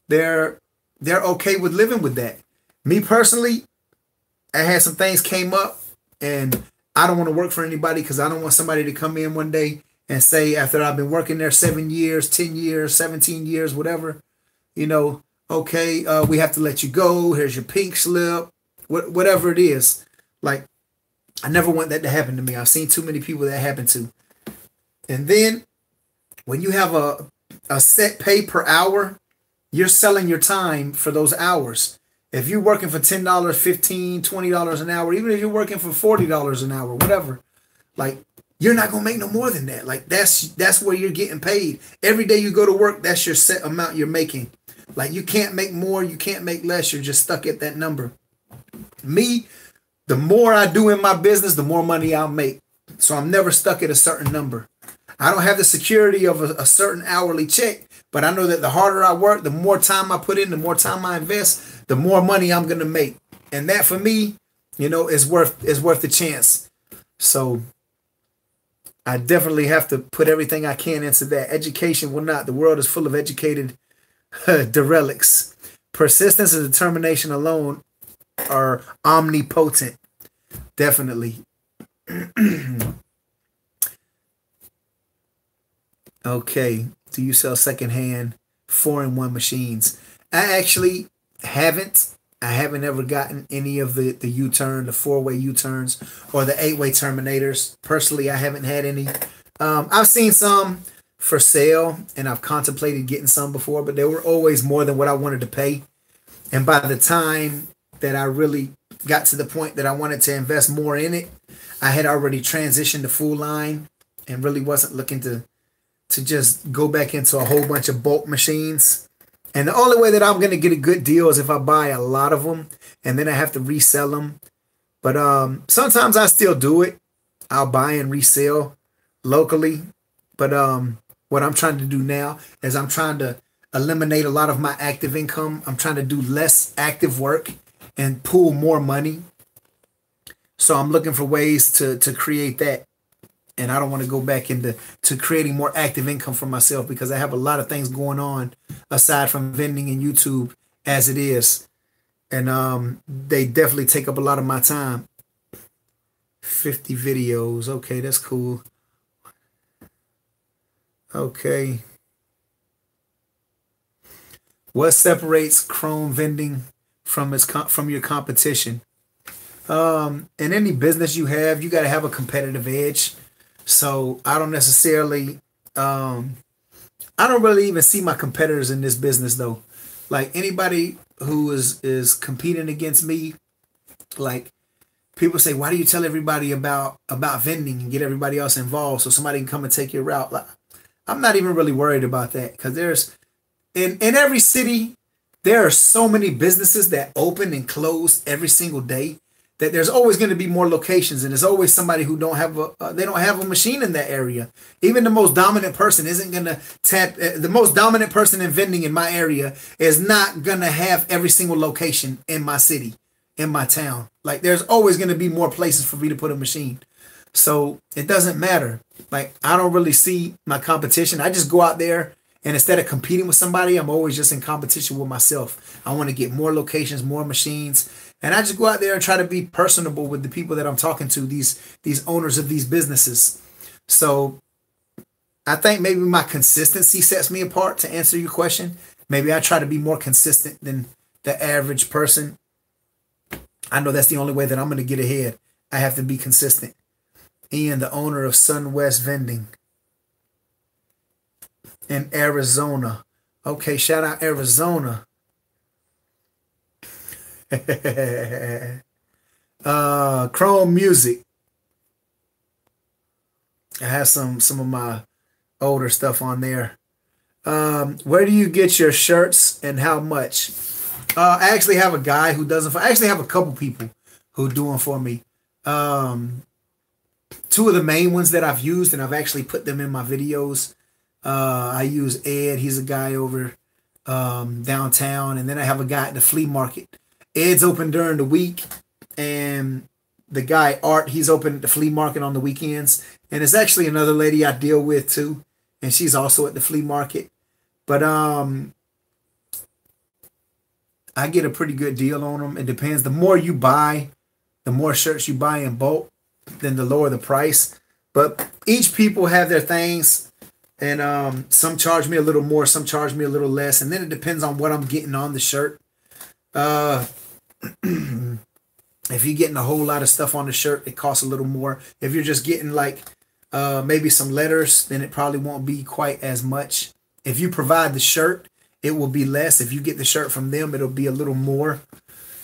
they're okay with living with that. Me personally, I had some things came up and I don't want to work for anybody because I don't want somebody to come in one day and say, after I've been working there 7 years, 10 years, 17 years, whatever, okay, we have to let you go. Here's your pink slip, whatever it is. Like, I never want that to happen to me. I've seen too many people that happen to. And then when you have a set pay per hour, you're selling your time for those hours. If you're working for $10, $15, $20 an hour, even if you're working for $40 an hour, whatever, like you're not gonna make no more than that. Like that's where you're getting paid. Every day you go to work, that's your set amount you're making. Like you can't make more, you can't make less. You're just stuck at that number. Me, the more I do in my business, the more money I'll make. So I'm never stuck at a certain number. I don't have the security of a certain hourly check, but I know that the harder I work, the more time I put in, the more time I invest, the more money I'm going to make. And that for me, is worth the chance. So I definitely have to put everything I can into that. Education will not. The world is full of educated derelicts. Persistence and determination alone are omnipotent. Definitely. Okay. Do you sell secondhand 4-in-1 machines? I actually haven't. I haven't ever gotten any of the U-turn, the 4-way U-turns or the 8-way terminators. Personally, I haven't had any. I've seen some for sale, and I've contemplated getting some before, but they were always more than what I wanted to pay. And by the time that I really got to the point that I wanted to invest more in it, I had already transitioned to full line and really wasn't looking to just go back into a whole bunch of bulk machines. And the only way that I'm going to get a good deal is if I buy a lot of them and then I have to resell them. But sometimes I still do it. I'll buy and resell locally. But what I'm trying to do now is I'm trying to eliminate a lot of my active income. I'm trying to do less active work and pull more money. So I'm looking for ways to create that. And I don't want to go back into creating more active income for myself because I have a lot of things going on aside from vending and YouTube as it is. And they definitely take up a lot of my time. 50 videos. Okay, that's cool. Okay. What separates Chrome vending from your competition? In any business you have, you got to have a competitive edge. So I don't necessarily, I don't really even see my competitors in this business though. Like anybody who is competing against me, like people say, why do you tell everybody about vending and get everybody else involved so somebody can come and take your route? Like, I'm not even really worried about that because there's, in every city, there are so many businesses that open and close every single day that there's always going to be more locations, and there's always somebody who don't have a machine in that area. Even the most dominant person isn't going to tap. The most dominant person in vending in my area is not going to have every single location in my city, in my town. Like there's always going to be more places for me to put a machine. So it doesn't matter. Like I don't really see my competition. I just go out there, and instead of competing with somebody, I'm always just in competition with myself. I want to get more locations, more machines. And I just go out there and try to be personable with the people that I'm talking to, these owners of these businesses. So I think maybe my consistency sets me apart to answer your question. Maybe I try to be more consistent than the average person. I know that's the only way that I'm going to get ahead. I have to be consistent. Ian, the owner of Sunwest Vending in Arizona. Okay, shout out Arizona. Chrome Music. I have some of my older stuff on there. Where do you get your shirts and how much? I actually have a guy who does them. I actually have a couple people who do them for me. Two of the main ones that I've used, and I've actually put them in my videos. I use Ed. He's a guy over downtown, and then I have a guy at the flea market. Ed's open during the week, and the guy Art, he's open at the flea market on the weekends. And it's actually another lady I deal with too, and she's also at the flea market. But I get a pretty good deal on them. It depends. The more you buy, the more shirts you buy in bulk, then the lower the price. But each people have their things, and some charge me a little more, some charge me a little less, and then it depends on what I'm getting on the shirt. If you're getting a whole lot of stuff on the shirt, it costs a little more. If you're just getting like maybe some letters, then it probably won't be quite as much. If you provide the shirt, it will be less. If you get the shirt from them, it'll be a little more.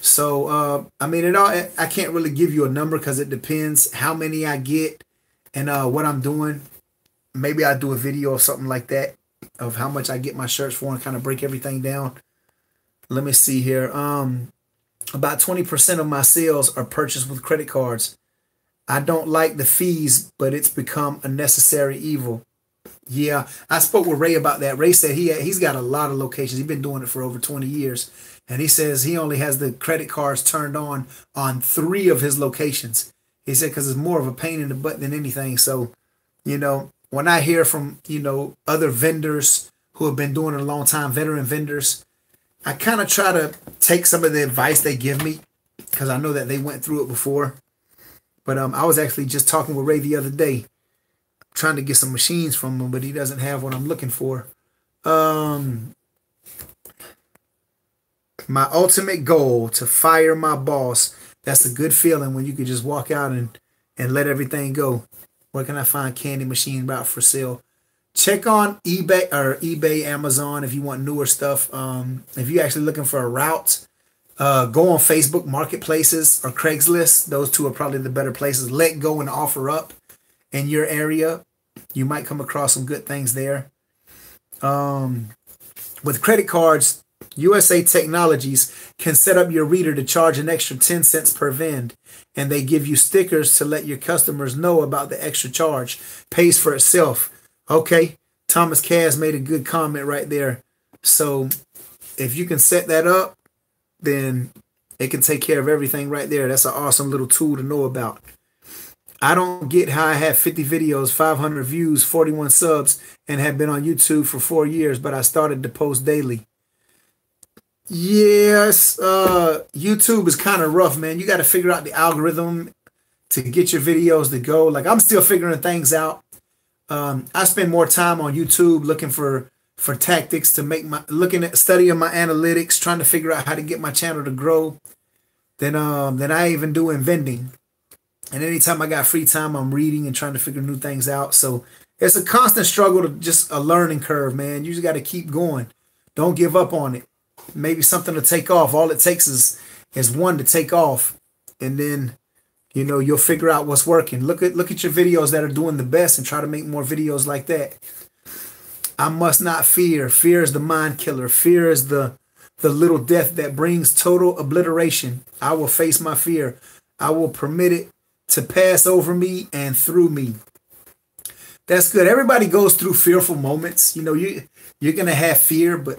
So I mean, I can't really give you a number because it depends how many I get and what I'm doing. Maybe I'll do a video or something like that of how much I get my shirts for and kind of break everything down. Let me see here. About 20% of my sales are purchased with credit cards. I don't like the fees, but it's become a necessary evil. Yeah, I spoke with Ray about that. Ray said he's got a lot of locations. He's been doing it for over 20 years. And he says he only has the credit cards turned on 3 of his locations. He said because it's more of a pain in the butt than anything. So, you know, when I hear from, you know, other vendors who have been doing it a long time, veteran vendors, I kind of try to take some of the advice they give me because I know that they went through it before. But I was actually just talking with Ray the other day, trying to get some machines from him, but he doesn't have what I'm looking for. My ultimate goal, to fire my boss. That's a good feeling when you can just walk out and let everything go. Where can I find candy machine about for sale? check on eBay, Amazon if you want newer stuff. If you're actually looking for a route, go on Facebook Marketplaces or Craigslist. Those two are probably the better places. Let Go and Offer Up in your area. You might come across some good things there. With credit cards, USA Technologies can set up your reader to charge an extra 10 cents per vend, and they give you stickers to let your customers know about the extra charge. Pays for itself. Okay, Thomas Kaz made a good comment right there. So if you can set that up, then it can take care of everything right there. That's an awesome little tool to know about. I don't get how I have 50 videos, 500 views, 41 subs, and have been on YouTube for 4 years, but I started to post daily. Yes, YouTube is kind of rough, man. You got to figure out the algorithm to get your videos to go. Like, I'm still figuring things out. I spend more time on YouTube looking for tactics to make studying my analytics, trying to figure out how to get my channel to grow than I even do in vending. And anytime I got free time, I'm reading and trying to figure new things out. So it's a constant struggle, to just a learning curve, man. You just got to keep going. Don't give up on it. Maybe something to take off. All it takes is one to take off, and then you'll figure out what's working. Look at your videos that are doing the best and try to make more videos like that. I must not fear. Fear is the mind killer. Fear is the little death that brings total obliteration. I will face my fear. I will permit it to pass over me and through me. That's good. Everybody goes through fearful moments. You're gonna have fear, but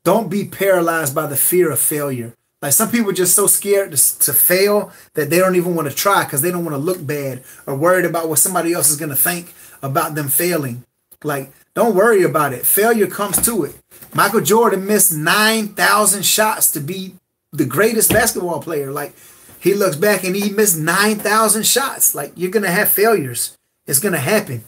don't be paralyzed by the fear of failure. Like, some people are just so scared to fail that they don't even want to try because they don't want to look bad or worried about what somebody else is going to think about them failing. Like, don't worry about it. Failure comes to it. Michael Jordan missed 9,000 shots to be the greatest basketball player. Like, he looks back and he missed 9,000 shots. Like, you're going to have failures. It's going to happen.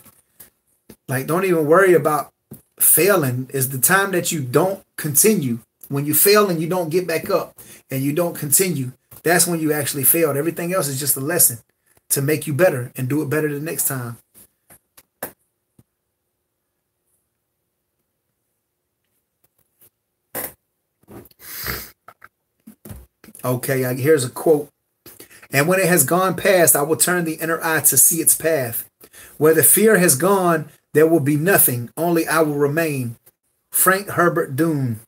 Like, don't even worry about failing. Is the time that you don't continue. When you fail and you don't get back up and you don't continue, that's when you actually failed. Everything else is just a lesson to make you better and do it better the next time. Okay, here's a quote. And when it has gone past, I will turn the inner eye to see its path. Where the fear has gone, there will be nothing. Only I will remain. Frank Herbert Doon.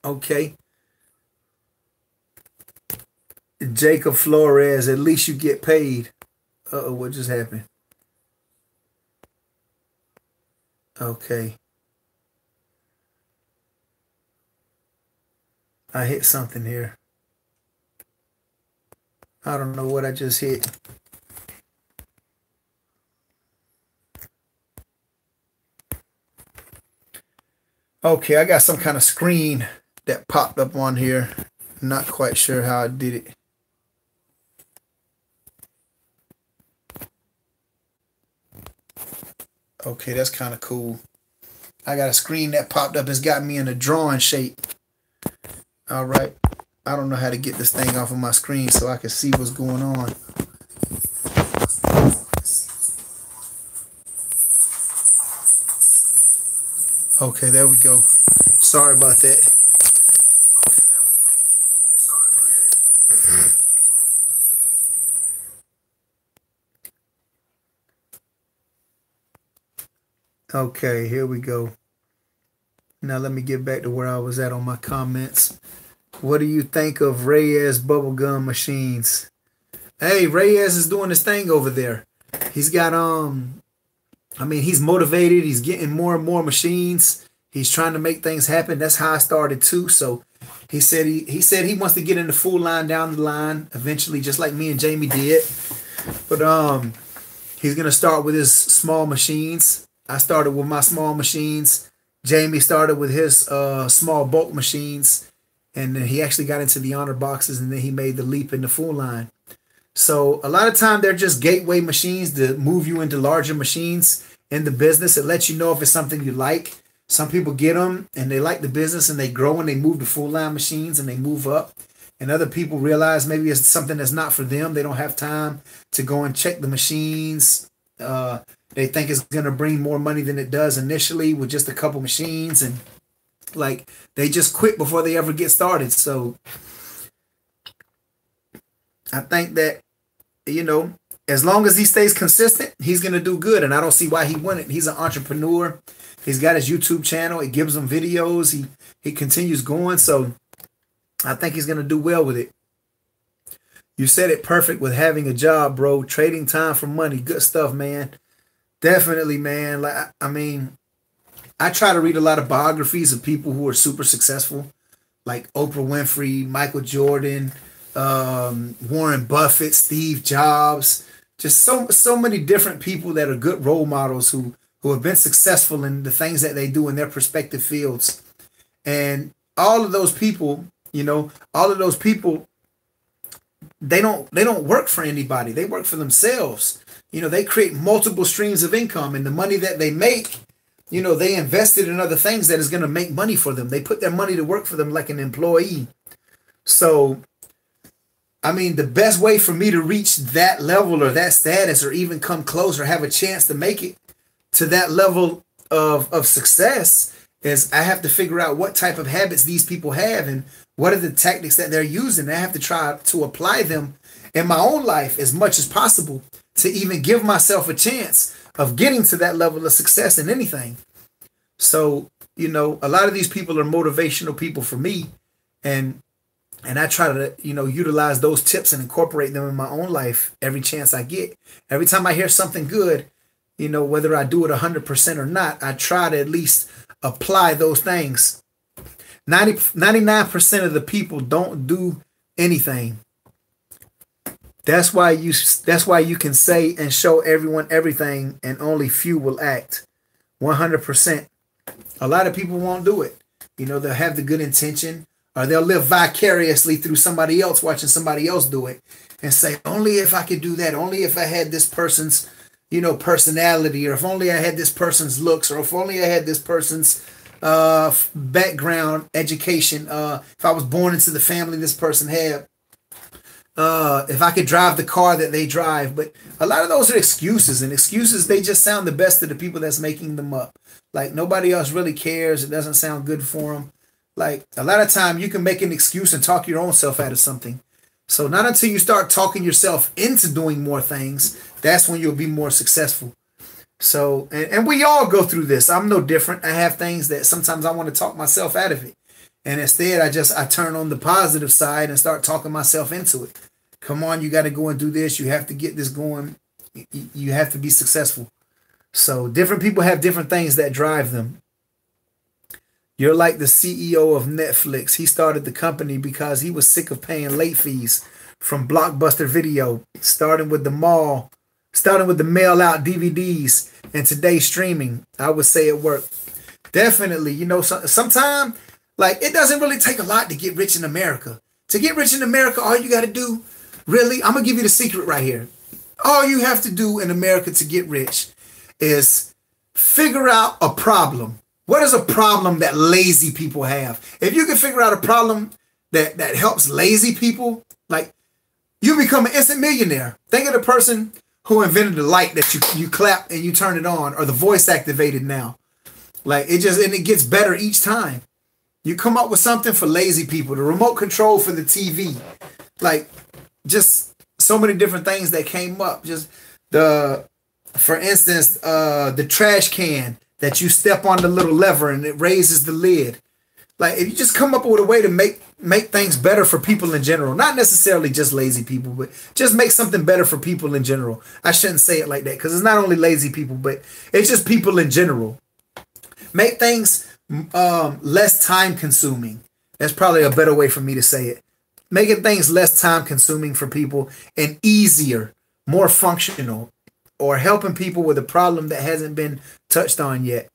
Okay. Jacob Flores, at least you get paid. Uh-oh, what just happened? Okay. I hit something here. I don't know what I just hit. Okay, I got some kind of screen that popped up on here. Not quite sure how I did it. Okay, that's kind of cool. I got a screen that popped up. It's got me in a drawing shape. All right. I don't know how to get this thing off of my screen so I can see what's going on. Okay, there we go. Sorry about that. Okay, here we go. Now let me get back to where I was at on my comments. What do you think of Reyes bubblegum machines? Hey, Reyes is doing his thing over there. He's got he's motivated. He's getting more and more machines. He's trying to make things happen. That's how I started too. So he said he wants to get in the full line down the line eventually, just like me and Jamie did. But he's gonna start with his small machines. I started with my small machines. Jamie started with his small bulk machines. And then he actually got into the honor boxes, and then he made the leap in the full line. So a lot of time they're just gateway machines to move you into larger machines in the business. It lets you know if it's something you like. Some people get them and they like the business and they grow and they move to full line machines and they move up. And other people realize maybe it's something that's not for them. They don't have time to go and check the machines, They think it's going to bring more money than it does initially with just a couple machines. And like, they just quit before they ever get started. So I think that, you know, as long as he stays consistent, he's going to do good. And I don't see why he wouldn't. He's an entrepreneur. He's got his YouTube channel. It gives him videos. He continues going. So I think he's going to do well with it. You said it perfect with having a job, bro. Trading time for money. Good stuff, man. Definitely, man. Like, I mean, I try to read a lot of biographies of people who are super successful, like Oprah Winfrey, Michael Jordan, Warren Buffett, Steve Jobs. Just so many different people that are good role models who have been successful in the things that they do in their respective fields. And all of those people, you know, all of those people, they don't work for anybody. They work for themselves. You know, they create multiple streams of income, and the money that they make, you know, they invest it in other things that is going to make money for them. They put their money to work for them like an employee. So, I mean, the best way for me to reach that level or that status or even come close or have a chance to make it to that level of success is I have to figure out what type of habits these people have and what are the tactics that they're using. I have to try to apply them in my own life as much as possible to even give myself a chance of getting to that level of success in anything. So, you know, a lot of these people are motivational people for me. And I try to, you know, utilize those tips and incorporate them in my own life every chance I get. Every time I hear something good, you know, whether I do it 100% or not, I try to at least apply those things. 99% of the people don't do anything. That's why you can say and show everyone everything and only few will act. 100%. A lot of people won't do it. You know, they'll have the good intention, or they'll live vicariously through somebody else, watching somebody else do it, and say, only if I could do that, only if I had this person's, you know, personality, or if only I had this person's looks, or if only I had this person's background, education, if I was born into the family this person had, if I could drive the car that they drive. But a lot of those are excuses, and excuses, they just sound the best to the people that's making them up. Like, nobody else really cares. It doesn't sound good for them. Like, a lot of time you can make an excuse and talk your own self out of something. So not until you start talking yourself into doing more things, that's when you'll be more successful. So, and we all go through this. I'm no different. I have things that sometimes I want to talk myself out of it. And instead, I turn on the positive side and start talking myself into it. Come on, you got to go and do this. You have to get this going. You have to be successful. So different people have different things that drive them. You're like the CEO of Netflix. He started the company because he was sick of paying late fees from Blockbuster Video, starting with the mail out DVDs, and today streaming. I would say it worked. Definitely, you know, sometimes, like, it doesn't really take a lot to get rich in America. To get rich in America, all you got to do, really, I'm going to give you the secret right here. All you have to do in America to get rich is figure out a problem. What is a problem that lazy people have? If you can figure out a problem that helps lazy people, like, you become an instant millionaire. Think of the person who invented the light that you clap and you turn it on, or the voice activated now. Like, it gets better each time. You come up with something for lazy people, the remote control for the TV. Like, just so many different things that came up. Just for instance, the trash can that you step on the little lever and it raises the lid. Like, if you just come up with a way to make things better for people in general, not necessarily just lazy people, but just make something better for people in general. I shouldn't say it like that, because it's not only lazy people, but it's just people in general. Make things less time consuming. That's probably a better way for me to say it. Making things less time consuming for people and easier, more functional, or helping people with a problem that hasn't been touched on yet.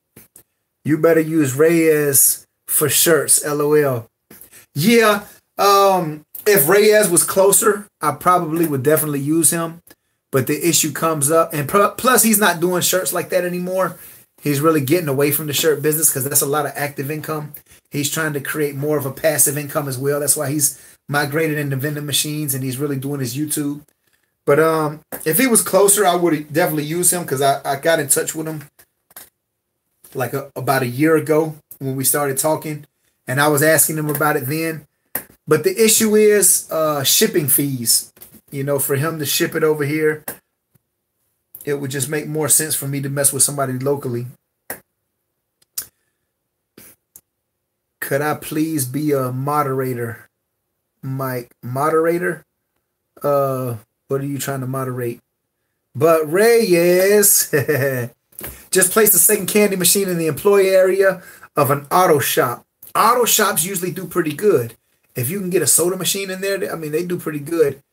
You better use Reyes for shirts, LOL. Yeah, if Reyes was closer, I probably would definitely use him. But the issue comes up, and plus he's not doing shirts like that anymore. He's really getting away from the shirt business because that's a lot of active income. He's trying to create more of a passive income as well. That's why he's migrated into vending machines, and he's really doing his YouTube. But if he was closer, I would definitely use him because I got in touch with him like about a year ago when we started talking, and I was asking him about it then. But the issue is shipping fees. You know, for him to ship it over here, it would just make more sense for me to mess with somebody locally. Could I please be a moderator? Mike, moderator? What are you trying to moderate? But Reyes, just place the second candy machine in the employee area of an auto shop. Auto shops usually do pretty good. If you can get a soda machine in there, I mean, they do pretty good.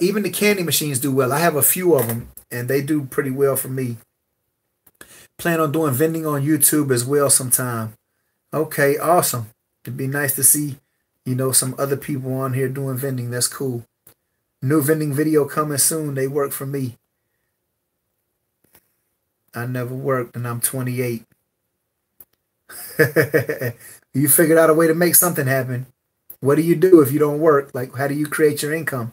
Even the candy machines do well. I have a few of them, and they do pretty well for me. Plan on doing vending on YouTube as well sometime. Okay, awesome. It'd be nice to see, you know, some other people on here doing vending. That's cool. New vending video coming soon. They work for me. I never worked, and I'm 28. You figured out a way to make something happen. What do you do if you don't work? Like, how do you create your income?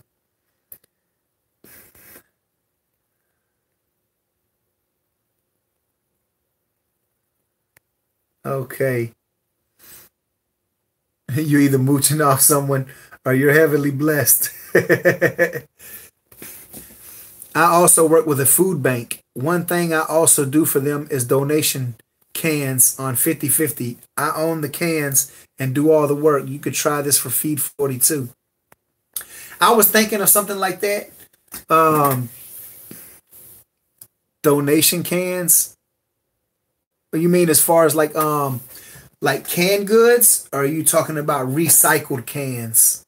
Okay. You're either mooching off someone or you're heavily blessed. I also work with a food bank. One thing I also do for them is donation cans on 50/50. I own the cans and do all the work. You could try this for Feed 42. I was thinking of something like that. Donation cans. You mean as far as like canned goods, or are you talking about recycled cans?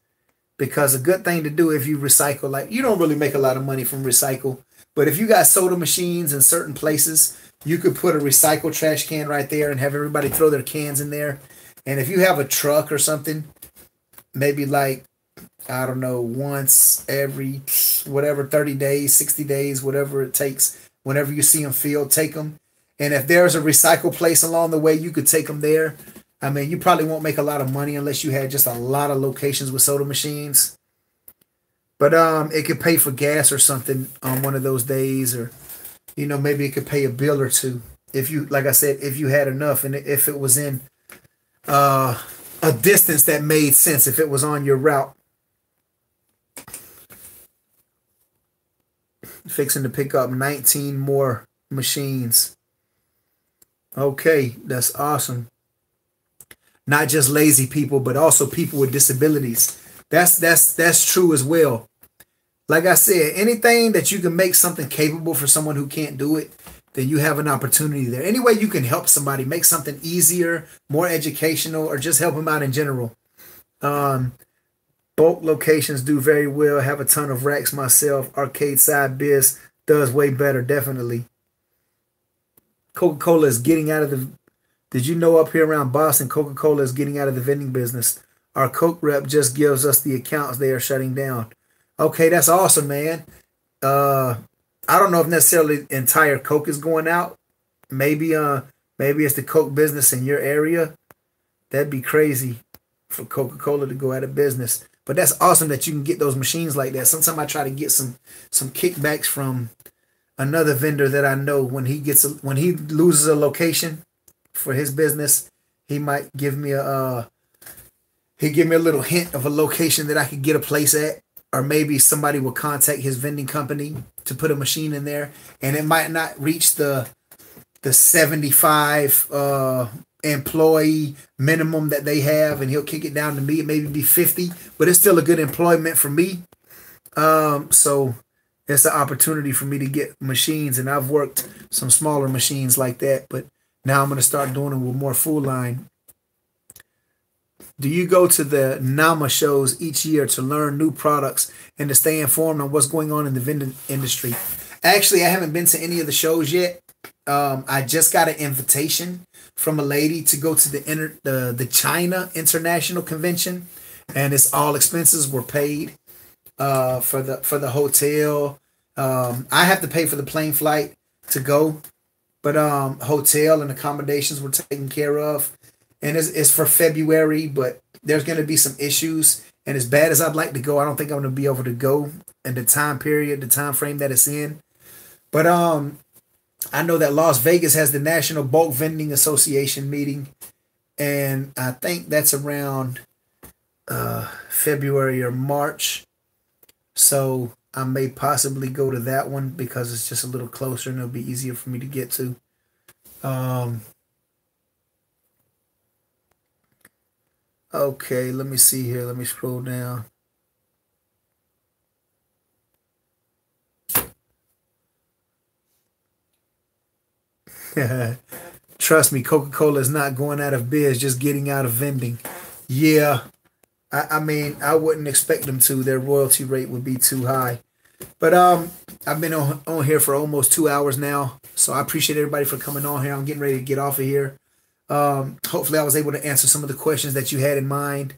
Because a good thing to do if you recycle, like, you don't really make a lot of money from recycle, but if you got soda machines in certain places, you could put a recycle trash can right there and have everybody throw their cans in there. And if you have a truck or something, maybe like, I don't know, once every whatever 30 days, 60 days, whatever it takes, whenever you see them filled, take them. And if there's a recycle place along the way, you could take them there. I mean, you probably won't make a lot of money unless you had just a lot of locations with soda machines. But it could pay for gas or something on one of those days, or, you know, maybe it could pay a bill or two. If you, like I said, if you had enough, and if it was in a distance that made sense, if it was on your route. Fixing to pick up 19 more machines. Okay, that's awesome. Not just lazy people, but also people with disabilities. That's true as well. Like I said, anything that you can make something capable for someone who can't do it, then you have an opportunity there. Any way you can help somebody, make something easier, more educational, or just help them out in general. Bulk locations do very well. Have a ton of racks myself. Arcade side biz does way better, definitely. Coca-Cola is getting out of the... Did you know up here around Boston, Coca-Cola is getting out of the vending business? Our Coke rep just gives us the accounts they are shutting down. Okay, that's awesome, man. I don't know if necessarily entire Coke is going out. Maybe it's the Coke business in your area. That'd be crazy for Coca-Cola to go out of business. But that's awesome that you can get those machines like that. Sometimes I try to get some kickbacks from another vendor that I know. When he loses a location for his business, he might give me a little hint of a location that I could get a place at, or maybe somebody will contact his vending company to put a machine in there, and it might not reach the 75 employee minimum that they have, and he'll kick it down to me. It maybe be 50, but it's still a good employment for me. So it's an opportunity for me to get machines, and I've worked some smaller machines like that, but now I'm going to start doing them with more full line. Do you go to the NAMA shows each year to learn new products and to stay informed on what's going on in the vending industry? Actually, I haven't been to any of the shows yet. I just got an invitation from a lady to go to the China International Convention, and it's all expenses were paid for the hotel. I have to pay for the plane flight to go, but hotel and accommodations were taken care of. And it's for February, but there's going to be some issues And as bad as I'd like to go, I don't think I'm going to be able to go in the time period, the time frame that it's in. But I know that Las Vegas has the National Bulk Vending Association meeting, and I think that's around February or March. So I may possibly go to that one because it's just a little closer and it'll be easier for me to get to. Okay, let me see here. Let me scroll down. Trust me, Coca-Cola is not going out of biz, just getting out of vending. Yeah, I mean, I wouldn't expect them to. Their royalty rate would be too high. But I've been on here for almost 2 hours now, so I appreciate everybody for coming on here. I'm getting ready to get off of here. Hopefully, I was able to answer some of the questions that you had in mind.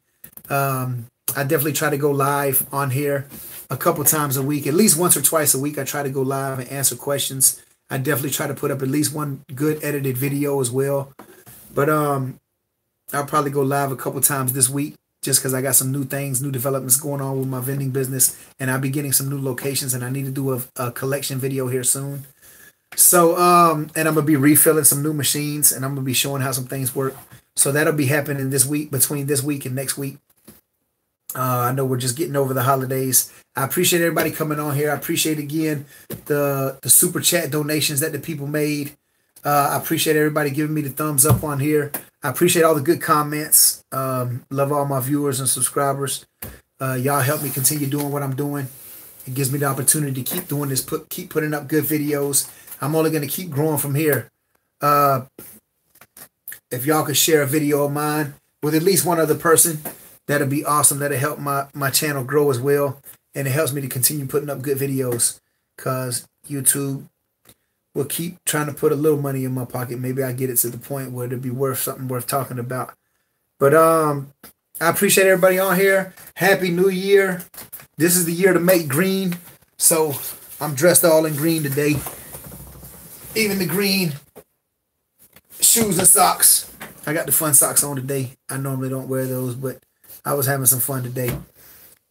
I definitely try to go live on here a couple times a week, at least once or twice a week. I try to go live and answer questions. I definitely try to put up at least one good edited video as well. But I'll probably go live a couple times this week just because I got some new things, new developments going on with my vending business, and I'll be getting some new locations, and I need to do a collection video here soon. So, and I'm going to be refilling some new machines, and I'm going to be showing how some things work. So that'll be happening this week, between this week and next week. I know we're just getting over the holidays. I appreciate everybody coming on here. I appreciate, again, the super chat donations that the people made. I appreciate everybody giving me the thumbs up on here. I appreciate all the good comments. Love all my viewers and subscribers. Y'all help me continue doing what I'm doing. It gives me the opportunity to keep doing this, keep putting up good videos. I'm only going to keep growing from here. If y'all could share a video of mine with at least one other person, that'd be awesome. That'll help my channel grow as well. And it helps me to continue putting up good videos, because YouTube will keep trying to put a little money in my pocket. Maybe I get it to the point where it'll be worth something worth talking about. But I appreciate everybody on here. Happy New Year. This is the year to make green. So I'm dressed all in green today. Even the green shoes and socks. I got the fun socks on today. I normally don't wear those, but I was having some fun today.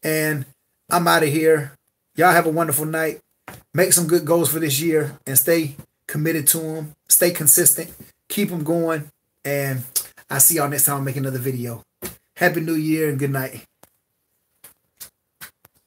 And I'm out of here. Y'all have a wonderful night. Make some good goals for this year and stay committed to them. Stay consistent. Keep them going. And I'll see y'all next time I make another video. Happy New Year and good night.